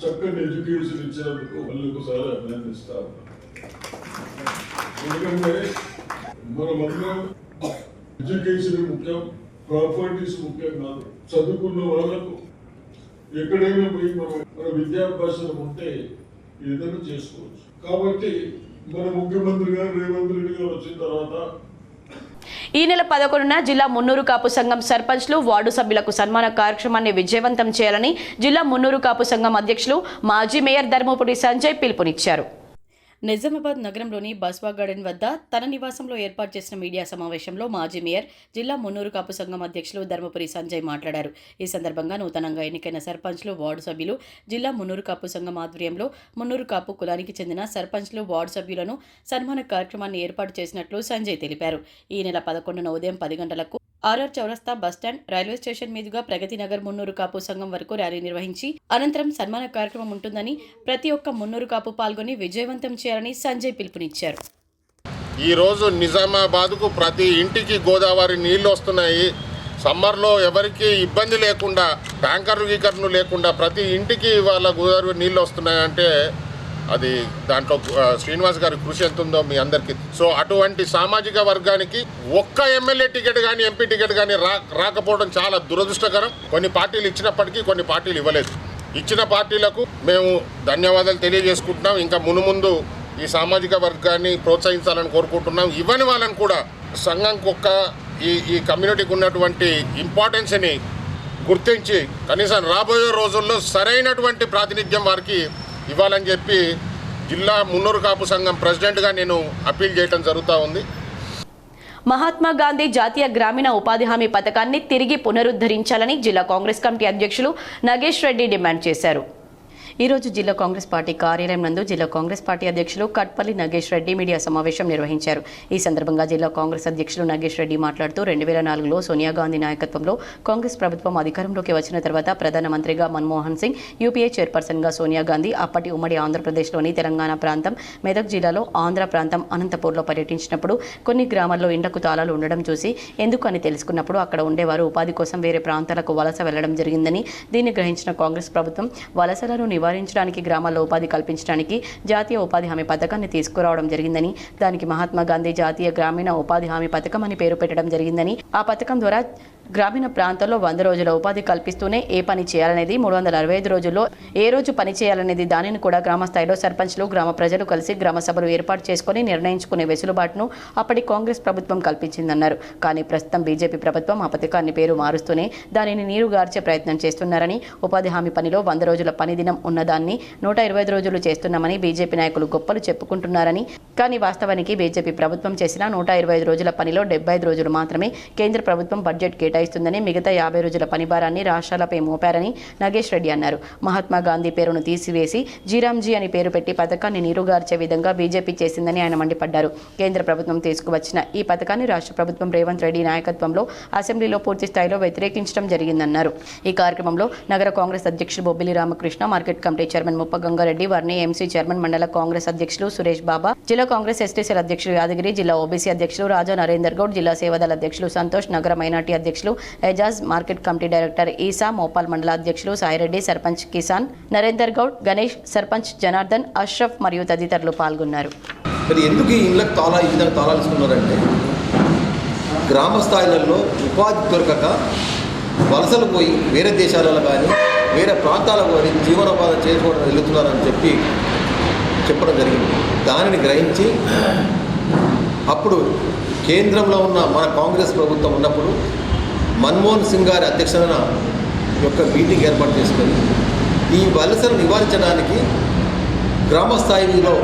చక్కని ఎడ్యుకేషన్ ఇచ్చినందుకు మళ్ళీ ఒకసారి అభినందిస్తాను. ఎందుకంటే మనమందరం ఎడ్యుకేషన్ ముఖ్యం, ప్రాపర్టీస్ ముఖ్యం కాదు. చదువుకున్న వాళ్ళకు ఎక్కడైనా పోయి మన విద్యాభ్యాసం ఉంటే ఏదైనా చేసుకోవచ్చు. కాబట్టి మన ముఖ్యమంత్రి గారు రేవంత్ రెడ్డి గారు వచ్చిన తర్వాత ఈ నెల 11న జిల్లా మున్నూరు కాపు సంఘం సర్పంచ్లు, వార్డు సభ్యులకు సన్మాన కార్యక్రమాన్ని విజయవంతం చేయాలని జిల్లా మున్నూరు కాపు సంఘం అధ్యక్షులు మాజీ మేయర్ ధర్మపురి సంజయ్ పిలుపునిచ్చారు. నిజామాబాద్ నగరంలోని బస్వా గార్డెన్ వద్ద తన నివాసంలో ఏర్పాటు చేసిన మీడియా సమావేశంలో మాజీ మేయర్, జిల్లా మున్నూరు కాపు సంఘం అధ్యక్షులు ధర్మపురి సంజయ్ మాట్లాడారు. ఈ సందర్భంగా నూతనంగా ఎన్నికైన సర్పంచ్లు, వార్డు సభ్యులు, జిల్లా మున్నూరు కాపు సంఘం ఆధ్వర్యంలో మున్నూరు కాపు కులానికి చెందిన సర్పంచ్లు, వార్డు సభ్యులను సన్మాన కార్యక్రమాన్ని ఏర్పాటు చేసినట్లు సంజయ్ తెలిపారు. ఈ నెల 11న ఉదయం 10 గంటలకు ఆర్ఆర్ చౌరస్తా బస్టాండ్, రైల్వే స్టేషన్ మీదుగా ప్రగతి నగర్ మున్నూరు కాపు సంఘం వరకు ర్యాలీ నిర్వహించి అనంతరం సన్మాన కార్యక్రమం ఉంటుందని, ప్రతి ఒక్క మున్నూరు కాపు పాల్గొని విజయవంతం చేయాలని సంజయ్ పిలుపునిచ్చారు. ఈరోజు నిజామాబాద్కు ప్రతి ఇంటికి గోదావరి నీళ్లు వస్తున్నాయి. సమ్మర్లో ఎవరికి ఇబ్బంది లేకుండా, ట్యాంకర్లు లేకుండా ప్రతి ఇంటికి వాళ్ళ గోదావరి నీళ్లు వస్తున్నాయంటే అది దాంట్లో శ్రీనివాస్ గారి కృషి ఎంత ఉందో మీ అందరికీ. సో అటువంటి సామాజిక వర్గానికి ఒక్క ఎమ్మెల్యే టికెట్ కానీ, ఎంపీ టికెట్ కానీ రాకపోవడం చాలా దురదృష్టకరం. కొన్ని పార్టీలు ఇచ్చినప్పటికీ కొన్ని పార్టీలు ఇవ్వలేదు. ఇచ్చిన పార్టీలకు మేము ధన్యవాదాలు తెలియజేసుకుంటున్నాం. ఇంకా మునుముందు ఈ సామాజిక వర్గాన్ని ప్రోత్సహించాలని కోరుకుంటున్నాం. ఇవ్వని వాళ్ళని కూడా సంఘంకి ఈ కమ్యూనిటీకి ఉన్నటువంటి ఇంపార్టెన్స్ని గుర్తించి కనీసం రాబోయే రోజుల్లో సరైనటువంటి ప్రాతినిధ్యం వారికి ఇవ్వాలని చెప్పి జిల్లా మున్నూరు కాపు సంఘం ప్రెసిడెంట్గా నేను అప్పీల్ చేయడం జరుగుతూ ఉంది. మహాత్మా గాంధీ జాతీయ గ్రామీణ ఉపాధి హామీ పథకాన్ని తిరిగి పునరుద్ధరించాలని జిల్లా కాంగ్రెస్ కమిటీ అధ్యక్షులు నగేష్ రెడ్డి డిమాండ్ చేశారు. ఈ రోజు జిల్లా కాంగ్రెస్ పార్టీ కార్యాలయం నందు జిల్లా కాంగ్రెస్ పార్టీ అధ్యక్షులు కట్పల్లి నగేష్ రెడ్డి మీడియా సమావేశం నిర్వహించారు. ఈ సందర్భంగా జిల్లా కాంగ్రెస్ అధ్యక్షులు నగేష్ రెడ్డి మాట్లాడుతూ 2004లో సోనియా గాంధీ నాయకత్వంలో కాంగ్రెస్ ప్రభుత్వం అధికారంలోకి వచ్చిన తర్వాత ప్రధానమంత్రిగా మన్మోహన్ సింగ్, యూపీఏ చైర్పర్సన్గా సోనియా గాంధీ అప్పటి ఉమ్మడి ఆంధ్రప్రదేశ్లోని తెలంగాణ ప్రాంతం, మెదక్ జిల్లాలో ఆంధ్ర ప్రాంతం అనంతపూర్లో పర్యటించినప్పుడు కొన్ని గ్రామాల్లో ఇండ్లకు తాళాలు ఉండడం చూసి ఎందుకు అని తెలుసుకున్నప్పుడు అక్కడ ఉండేవారు ఉపాధి కోసం వేరే ప్రాంతాలకు వలస వెళ్లడం జరిగిందని, దీన్ని గ్రహించిన కాంగ్రెస్ ప్రభుత్వం వలసలను నివారించడానికి గ్రామాల్లో ఉపాధి కల్పించడానికి జాతీయ ఉపాధి హామీ పథకాన్ని తీసుకురావడం జరిగిందని, దానికి మహాత్మా గాంధీ జాతీయ గ్రామీణ ఉపాధి హామీ పథకం అని పేరు పెట్టడం జరిగిందని, ఆ పథకం ద్వారా గ్రామీణ ప్రాంతాల్లో 100 రోజుల ఉపాధి కల్పిస్తూనే ఏ పని చేయాలనేది, 365 రోజుల్లో ఏ రోజు పని చేయాలనేది దానిని కూడా గ్రామ స్థాయిలో సర్పంచ్లు, గ్రామ ప్రజలు కలిసి గ్రామ సభలు ఏర్పాటు చేసుకుని నిర్ణయించుకునే వెసులుబాటును అప్పటి కాంగ్రెస్ ప్రభుత్వం కల్పించిందన్నారు. కానీ ప్రస్తుతం బీజేపీ ప్రభుత్వం ఆ పథకాన్ని పేరు మారుస్తూనే దానిని నీరుగార్చే ప్రయత్నం చేస్తున్నారని, ఉపాధి హామీ పనిలో 100 రోజుల పని దినం ఉన్నదాన్ని 125 రోజులు చేస్తున్నామని బీజేపీ నాయకులు గొప్పలు చెప్పుకుంటున్నారని, కానీ వాస్తవానికి బీజేపీ ప్రభుత్వం చేసిన 125 రోజుల పనిలో 75 రోజులు మాత్రమే కేంద్ర ప్రభుత్వం బడ్జెట్ కేటాయిస్తుందని, మిగతా 50 రోజుల పని భారాన్ని రాష్ట్రాలపై మోపారని నగేష్ రెడ్డి అన్నారు. మహాత్మా గాంధీ పేరును తీసివేసి జీరాంజీ అని పేరు పెట్టి పథకాన్ని నీరుగార్చే విధంగా బీజేపీ చేసిందని ఆయన మండిపడ్డారు. కేంద్ర ప్రభుత్వం తీసుకువచ్చిన ఈ పథకాన్ని రాష్ట్ర ప్రభుత్వం రేవంత్ రెడ్డి నాయకత్వంలో అసెంబ్లీలో పూర్తి స్థాయిలో వ్యతిరేకించడం జరిగిందన్నారు. ఈ కార్యక్రమంలో నగర కాంగ్రెస్ అధ్యక్షులు Bobbili Ramakrishna, market committee chairman ముప్ప గంగారెడ్డి, వర్ణి ఎంసీ చైర్మన్, మండల కాంగ్రెస్ అధ్యక్షులు సురేష్ బాబా, జిల్లా కాంగ్రెస్ ఎస్టీసీల అధ్యక్షులు యాదగిరి, జిల్లా ఓబీసీ అధ్యక్షులు రాజా నరేందర్ గౌడ్, జిల్లా సేవాదళ అధ్యక్షులు సంతోష్, నగర మైనార్టీ అధ్యక్షులు ఎజాజ్, మార్కెట్ కమిటీ డైరెక్టర్ ఈసా, మోపాల్ మండల అధ్యక్షులు సాయిరెడ్డి, సర్పంచ్ కిసాన్ నరేందర్ గౌడ్, గణేష్, సర్పంచ్ జనార్దన్, అష్రఫ్ మరియు తదితరులు పాల్గొన్నారు. మరి ఎందుకు ఈ ఇళ్ళకి ఈ విధంగా తాళాలు ఇస్తున్నారంటే, గ్రామ స్థాయిలలో ఉపాధి దొరకక వలసలు పోయి వేరే దేశాలలో కానీ వేరే ప్రాంతాలకు కానీ జీవనోపాధి చేసుకోవడం వెళ్తున్నారని చెప్పడం జరిగింది. దానిని గ్రహించి అప్పుడు కేంద్రంలో ఉన్న మన కాంగ్రెస్ ప్రభుత్వం ఉన్నప్పుడు మన్మోహన్ సింగ్ గారి అధ్యక్షతన యొక్క మీటింగ్ ఏర్పాటు చేసుకొని ఈ వలసను నివారించడానికి గ్రామ స్థాయిలో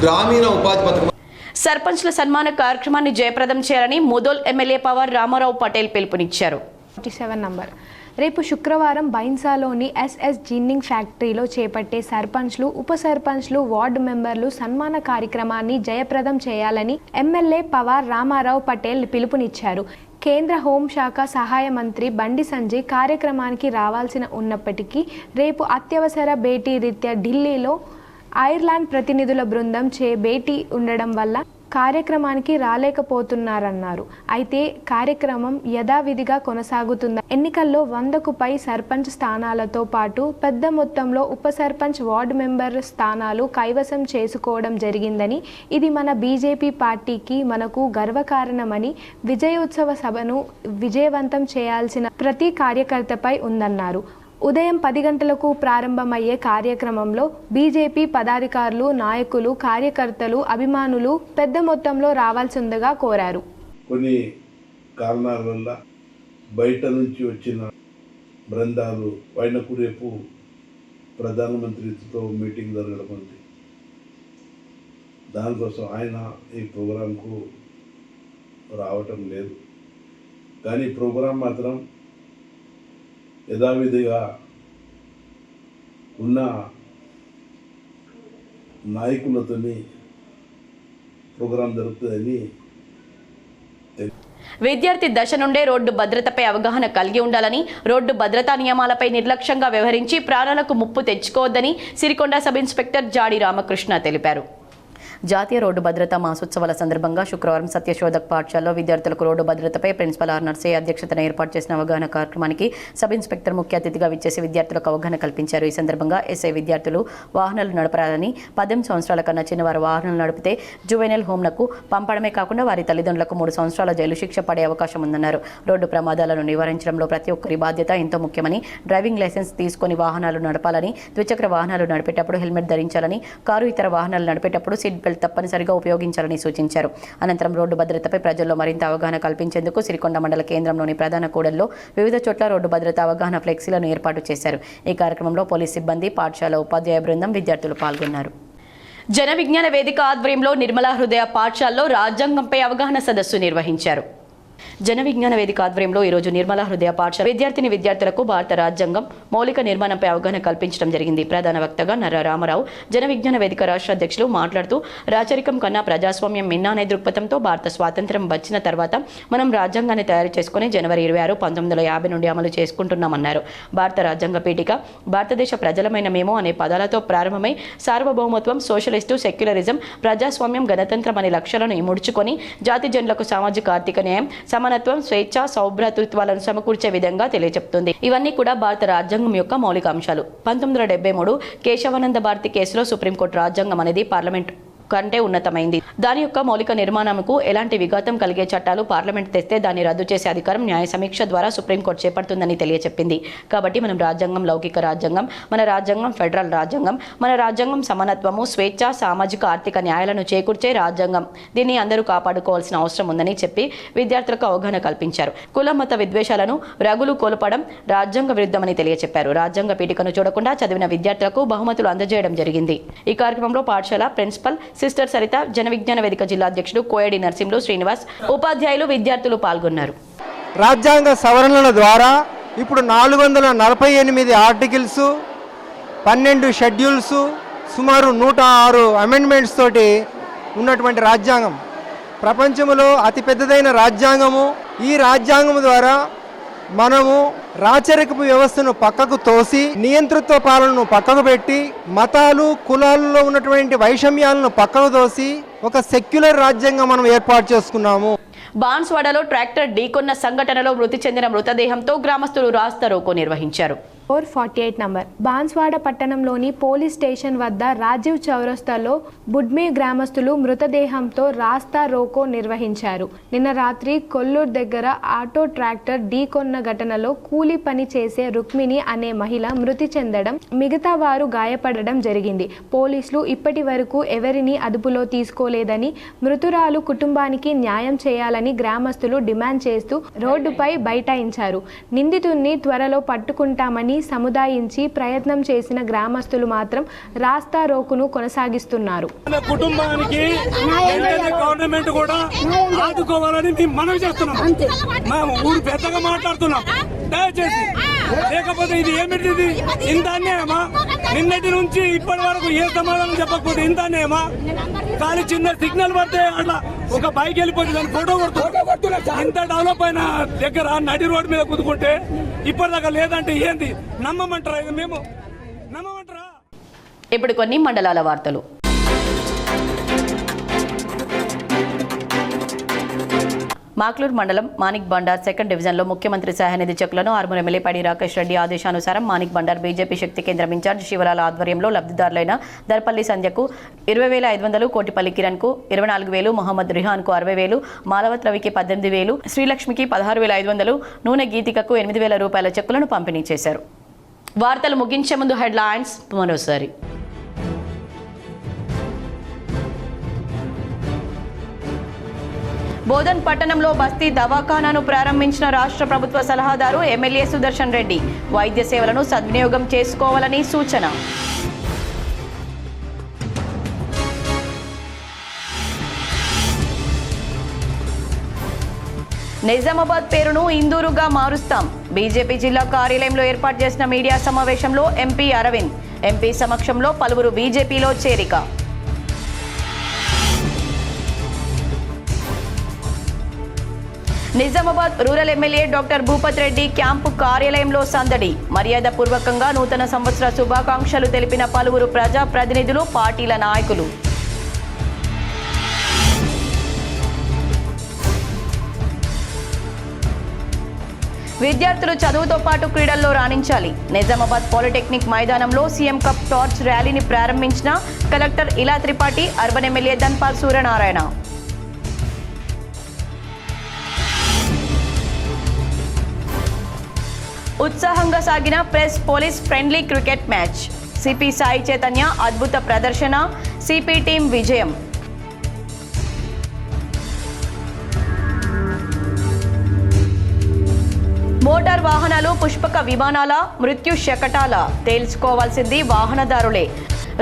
గ్రామీణ ఉపాధి పథకం సర్పంచ్ల సన్మాన కార్యక్రమాన్ని జయప్రదం చేయాలని ముదోల్ ఎమ్మెల్యే పవర్ రామారావు పటేల్ పిలుపునిచ్చారు. 47 నంబర్ రేపు శుక్రవారం బైన్సాలోని ఎస్ఎస్ జిన్నింగ్ ఫ్యాక్టరీలో చేపట్టే సర్పంచ్లు, ఉప సర్పంచ్లు, వార్డు మెంబర్లు సన్మాన కార్యక్రమాన్ని జయప్రదం చేయాలని ఎమ్మెల్యే పవార్ రామారావు పటేల్ పిలుపునిచ్చారు. కేంద్ర హోంశాఖ సహాయ మంత్రి బండి సంజయ్ కార్యక్రమానికి రావాల్సిన ఉన్నప్పటికీ రేపు అత్యవసర భేటీ రీత్యా ఢిల్లీలో ఐర్లాండ్ ప్రతినిధుల బృందం భేటీ ఉండడం వల్ల కార్యక్రమానికి రాలేకపోతున్నారన్నారు. అయితే కార్యక్రమం యథావిధిగా కొనసాగుతుంది. ఎన్నికల్లో 100కు పై సర్పంచ్ స్థానాలతో పాటు పెద్ద మొత్తంలో ఉప సర్పంచ్, వార్డు మెంబర్ స్థానాలు కైవసం చేసుకోవడం జరిగిందని, ఇది మన బీజేపీ పార్టీకి మనకు గర్వకారణమని, విజయోత్సవ సభను విజయవంతం చేయాల్సిన ప్రతి కార్యకర్తపై ఉందన్నారు. ఉదయం 10 గంటలకు ప్రారంభమయ్యే కార్యక్రమంలో బీజేపీ పదాధికారులు, నాయకులు, కార్యకర్తలు, అభిమానులు పెద్ద మొత్తంలో రావాల్సిందిగా కోరారు. కొన్ని కారణాల వల్ల బయట నుంచి వచ్చిన బృందాలు పైనకు రేపు ప్రధానమంత్రితో మీటింగ్ జరగడం ఉంది. దానికోసం ఆయన ఈ ప్రోగ్రాంకు రావటం లేదు. కానీ ప్రోగ్రాం మాత్రం యథావిధిగా ఉన్న నాయకులతోని ప్రోగ్రాం జరుగుతుందని. విద్యార్థి దశ నుండే రోడ్డు భద్రతపై అవగాహన కలిగి ఉండాలని, రోడ్డు భద్రతా నియమాలపై నిర్లక్ష్యంగా వ్యవహరించి ప్రాణాలకు ముప్పు తెచ్చుకోవద్దని సిరికొండ సబ్ ఇన్స్పెక్టర్ జాడి రామకృష్ణ తెలిపారు. జాతీయ రోడ్డు భద్రతా మాసోత్సవాల సందర్భంగా శుక్రవారం సత్యశోధక్ పాఠశాలలో విద్యార్థులకు రోడ్డు భద్రతపై ప్రిన్సిపల్ ఆర్ నర్సే అధ్యక్షతన ఏర్పాటు చేసిన అవగాహన కార్యక్రమానికి సబ్ ఇన్స్పెక్టర్ ముఖ్య అతిథిగా విచ్చేసి విద్యార్థులకు అవగాహన కల్పించారు. ఈ సందర్భంగా ఎస్ఐ విద్యార్థులు వాహనాలు నడపరాదని, 18 సంవత్సరాల కన్నా చిన్నవారు వాహనాలు నడిపితే జువెనైల్ హోమ్లకు పంపడమే కాకుండా వారి తల్లిదండ్రులకు 3 సంవత్సరాల జైలు శిక్ష పడే అవకాశం ఉందన్నారు. రోడ్డు ప్రమాదాలను నివారించడంలో ప్రతి ఒక్కరి బాధ్యత ఎంతో ముఖ్యమని, డ్రైవింగ్ లైసెన్స్ తీసుకొని వాహనాలు నడపాలని, ద్విచక్ర వాహనాలు నడిపేటప్పుడు హెల్మెట్ ధరించాలని, కారు ఇతర వాహనాలు నడిపేటప్పుడు సీట్ బెల్ట్ తప్పనిసరిగా ఉపయోగించాలని సూచించారు. అనంతరం రోడ్డు భద్రతపై ప్రజల్లో మరింత అవగాహన కల్పించేందుకు సిరికొండ మండల కేంద్రంలోని ప్రధాన కూడల్లో వివిధ చోట్ల రోడ్డు భద్రతా అవగాహన ఫ్లెక్సీలను ఏర్పాటు చేశారు. ఈ కార్యక్రమంలో పోలీస్ సిబ్బంది, పాఠశాల ఉపాధ్యాయ బృందం, విద్యార్థులు పాల్గొన్నారు. జన విజ్ఞాన వేదిక ఆధ్వర్యంలో నిర్మలా హృదయ పాఠశాలలో రాజ్యాంగంపై అవగాహన సదస్సు నిర్వహించారు. జన విజ్ఞాన వేదిక ఆధ్వర్యంలో ఈరోజు నిర్మల హృదయ పాఠశాల విద్యార్థులకు భారత రాజ్యాంగం మౌలిక నిర్మాణంపై అవగాహన కల్పించడం జరిగింది. ప్రధాన వక్తగా నర్రా రామారావు జన విజ్ఞాన వేదిక రాష్ట్ర అధ్యక్షులు మాట్లాడుతూ రాచరికం కన్నా ప్రజాస్వామ్యం మిన్న అనే దృక్పథంతో భారత స్వాతంత్ర్యం వచ్చిన తర్వాత మనం రాజ్యాంగాన్ని తయారు చేసుకుని జనవరి 26, 1950 నుండి అమలు చేసుకుంటున్నామన్నారు. భారత రాజ్యాంగ పీఠిక భారతదేశ ప్రజలమైన మేము అనే పదాలతో ప్రారంభమై సార్వభౌమత్వం, సోషలిస్టు, సెక్యులరిజం, ప్రజాస్వామ్యం, గణతంత్రం అనే లక్ష్యాలను ఇముడ్చుకొని జాతి జనులకు సామాజిక ఆర్థిక న్యాయం, సమానత్వం, స్వేచ్ఛ, సౌభ్రాతృత్వాలను సమకూర్చే విధంగా తెలియచెప్తుంది. ఇవన్నీ కూడా భారత రాజ్యాంగం యొక్క మౌలిక అంశాలు. 1973 కేశవానంద భారతి కేసులో సుప్రీంకోర్టు రాజ్యాంగం అనేది పార్లమెంట్ కంటే ఉన్నతమైంది. దాని యొక్క మౌలిక నిర్మాణంకు ఎలాంటి విఘాతం కలిగే చట్టాలు పార్లమెంట్ తెస్తే దాన్ని రద్దు చేసే అధికారం న్యాయ సమీక్ష ద్వారా సుప్రీంకోర్టు చేపడుతుందని తెలియచెప్పింది. కాబట్టి మనం రాజ్యాంగం లౌకిక రాజ్యాంగం, మన రాజ్యాంగం ఫెడరల్ రాజ్యాంగం, మన రాజ్యాంగం సమానత్వము, స్వేచ్ఛ, సామాజిక ఆర్థిక న్యాయాలను చేకూర్చే రాజ్యాంగం. దీన్ని అందరూ కాపాడుకోవాల్సిన అవసరం ఉందని చెప్పి విద్యార్థులకు అవగాహన కల్పించారు. కుల మత విద్వేషాలను రగులు కోల్పడం రాజ్యాంగ విరుద్ధమని తెలియచెప్పారు. రాజ్యాంగ పీఠికను చూడకుండా చదివిన విద్యార్థులకు బహుమతులు అందజేయడం జరిగింది. ఈ కార్యక్రమంలో పాఠశాల ప్రిన్సిపల్ సిస్టర్ సరిత, జన విజ్ఞాన వేదిక జిల్లా అధ్యక్షుడు కోయడి నరసింహులు శ్రీనివాస్, ఉపాధ్యాయులు, విద్యార్థులు పాల్గొన్నారు. రాజ్యాంగ సవరణల ద్వారా ఇప్పుడు 448 ఆర్టికల్స్, 12 షెడ్యూల్స్, సుమారు 106 అమెండ్మెంట్స్ తోటి ఉన్నటువంటి రాజ్యాంగం ప్రపంచంలో అతిపెద్దదైన రాజ్యాంగము. ఈ రాజ్యాంగం ద్వారా మనము రాచరికపు వ్యవస్థను పక్కకు తోసి నియంతృత్వ పాలనను పక్కకు పెట్టి మతాలు, కులాలలో ఉన్నటువంటి వైషమ్యాలను పక్కకు తోసి ఒక సెక్యులర్ రాజ్యాంగం మనం ఏర్పాటు చేసుకున్నాము. బాన్స్వాడలో ట్రాక్టర్ ఢీకొన్న సంఘటనలో మృతి చెందిన మృతదేహంతో గ్రామస్తులు రాస్తారోకో నిర్వహించారు. 448 నంబర్ బాన్స్వాడ పట్టణంలోని పోలీస్ స్టేషన్ వద్ద రాజీవ్ చౌరస్తాలో బుడ్మి గ్రామస్తులు మృతదేహంతో రాస్తా రోకో నిర్వహించారు. నిన్న రాత్రి కొల్లూరు దగ్గర ఆటో ట్రాక్టర్ ఢీకొన్న ఘటనలో కూలీ పని చేసే రుక్మిణి అనే మహిళ మృతి చెందడం, మిగతా వారు గాయపడడం జరిగింది. పోలీసులు ఇప్పటి వరకు ఎవరిని అదుపులో తీసుకోలేదని, మృతురాలు కుటుంబానికి న్యాయం చేయాలని గ్రామస్తులు డిమాండ్ చేస్తూ రోడ్డుపై బైఠాయించారు. నిందితుడిని త్వరలో పట్టుకుంటామని సముదాయించి ప్రయత్నం చేసిన గ్రామస్తులు మాత్రం రాస్తా రోకును కొనసాగిస్తున్నారు. కుటుంబానికి గవర్నమెంట్ కూడా ఆదుకోవాలని మేము మనవి చేస్తున్నాం. మేము ఊరు పెద్దగా మాట్లాడుతున్నాం, దయచేసి. లేకపోతే ఇది ఏమిటి, ఇంతానేమా? నిన్నటి నుంచి ఇప్పటి వరకు ఏ సమాధానం చెప్పకపోతే ఇంతానేమా? కానీ చిన్న సిగ్నల్ పడితే అట్లా ఒక బైక్ వెళ్ళిపోతే దాన్ని ఫోటో కొడుతున్నా. ఇంత డెవలప్ అయిన దగ్గర నడి రోడ్డు మీద కుదుకుంటే ఇప్పటిదాకా లేదంటే ఏంది? నమ్మమంటారా? ఇది మేము నమ్మమంటారా? ఇప్పుడు కొన్ని మండలాల వార్తలు. మాక్లూరు మండలం మానిక్ బండార్ సెకండ్ డివిజన్లో ముఖ్యమంత్రి సహాయనిధి చెక్కులను ఆర్మూర్ ఎమ్మెల్యే పడి రాకేష్ రెడ్డి ఆదేశానుసారం మానిక్ బండార్ బీజేపీ శక్తి కేంద్రం ఇన్ఛార్జ్ శివలాల ఆధ్వర్యంలో లబ్ధిదారులైన దర్పల్లి సంధ్యకు 20,500, కోటిపల్లి కిరణ్కు 24,000, మొహమ్మద్ రిహాన్కు 60,000, మాలవత్ రవికి 18,000, శ్రీలక్ష్మికి 16,500, నూనె గీతికకు 8,000 రూపాయల చెక్కులను పంపిణీ చేశారు. వార్తలు ముగించే ముందు హెడ్లైన్స్ మరోసారి. బోధన్ పట్టణంలో బస్తీ దవాఖానాను ప్రారంభించిన రాష్ట్ర ప్రభుత్వ సలహాదారు ఎమ్మెల్యే సుదర్శన్ రెడ్డి వైద్య సేవలను సద్వినియోగం చేసుకోవాలని సూచన. నిజామాబాద్ పేరును ఇందూరుగా మారుస్తాం. బీజేపీ జిల్లా కార్యాలయంలో ఏర్పాటు చేసిన మీడియా సమావేశంలో ఎంపీ అరవింద్, ఎంపీ సమక్షంలో పలువురు బీజేపీలో చేరిక. Nizamabad rural MLA doctor Bhupath Reddy camp కార్యాలయంలో సందడి. మర్యాదపూర్వకంగా నూతన సంవత్సర శుభాకాంక్షలు తెలిపిన పలువురు ప్రజా ప్రతినిధులు, పార్టీల నాయకులు. విద్యార్థులు చదువుతో పాటు క్రీడల్లో రాణించాలి. నిజామాబాద్ పాలిటెక్నిక్ మైదానంలో సీఎం కప్ టార్చ్ ర్యాలీని ప్రారంభించిన కలెక్టర్ ఇలా త్రిపాఠి, అర్బన్ ఎమ్మెల్యే ధన్పాల్ సూర్యనారాయణ. ఉత్సాహంగా సాగిన press police friendly cricket match. CP Sai Chaitanya అద్భుత ప్రదర్శన, సిపి టీం విజయం. మోటార్ వాహనాలు పుష్పక విమానాల, మృత్యు శకటాల తేల్చుకోవాల్సింది వాహనదారులే.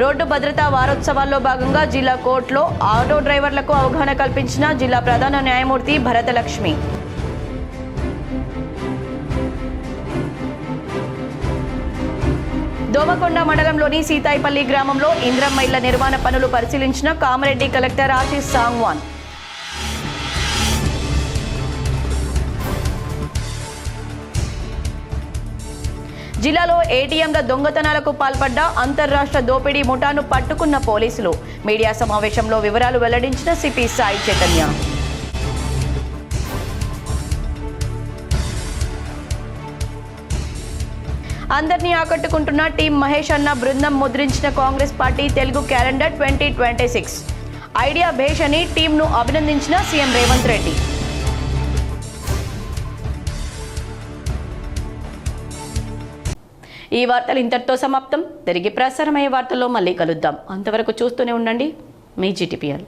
రోడ్డు భద్రతా వారోత్సవాల్లో భాగంగా జిల్లా కోర్టులో ఆటో డ్రైవర్లకు అవగాహన కల్పించిన జిల్లా ప్రధాన న్యాయమూర్తి భరతలక్ష్మి. దోమకొండ మండలంలోని సీతాయిపల్లి గ్రామంలో ఇంద్రమ్మ ఇళ్ల నిర్మాణ పనులు పరిశీలించిన కామారెడ్డి కలెక్టర్ ఆశీష్ సాంగ్వాన్. జిల్లాలో ఏటీఎంల దొంగతనాలకు పాల్పడ్డ అంతర్రాష్ట్ర దోపిడీ ముఠాను పట్టుకున్న పోలీసులు. మీడియా సమావేశంలో వివరాలు వెల్లడించిన సిపి సాయి చైతన్య. అందరినీ ఆకట్టుకుంటున్న టీం మహేష్ అన్న బృందం ముద్రించిన Congress party Telugu calendar 2026. Idea భేష్ అని టీంను అభినందించిన సీఎం రేవంత్ రెడ్డి. ఈ వార్తలు ఇంతటితో సమాప్తం. తిరిగి ప్రసారమయ్యే వార్తల్లో మళ్ళీ కలుద్దాం. అంతవరకు చూస్తూనే ఉండండి మీ GTPL.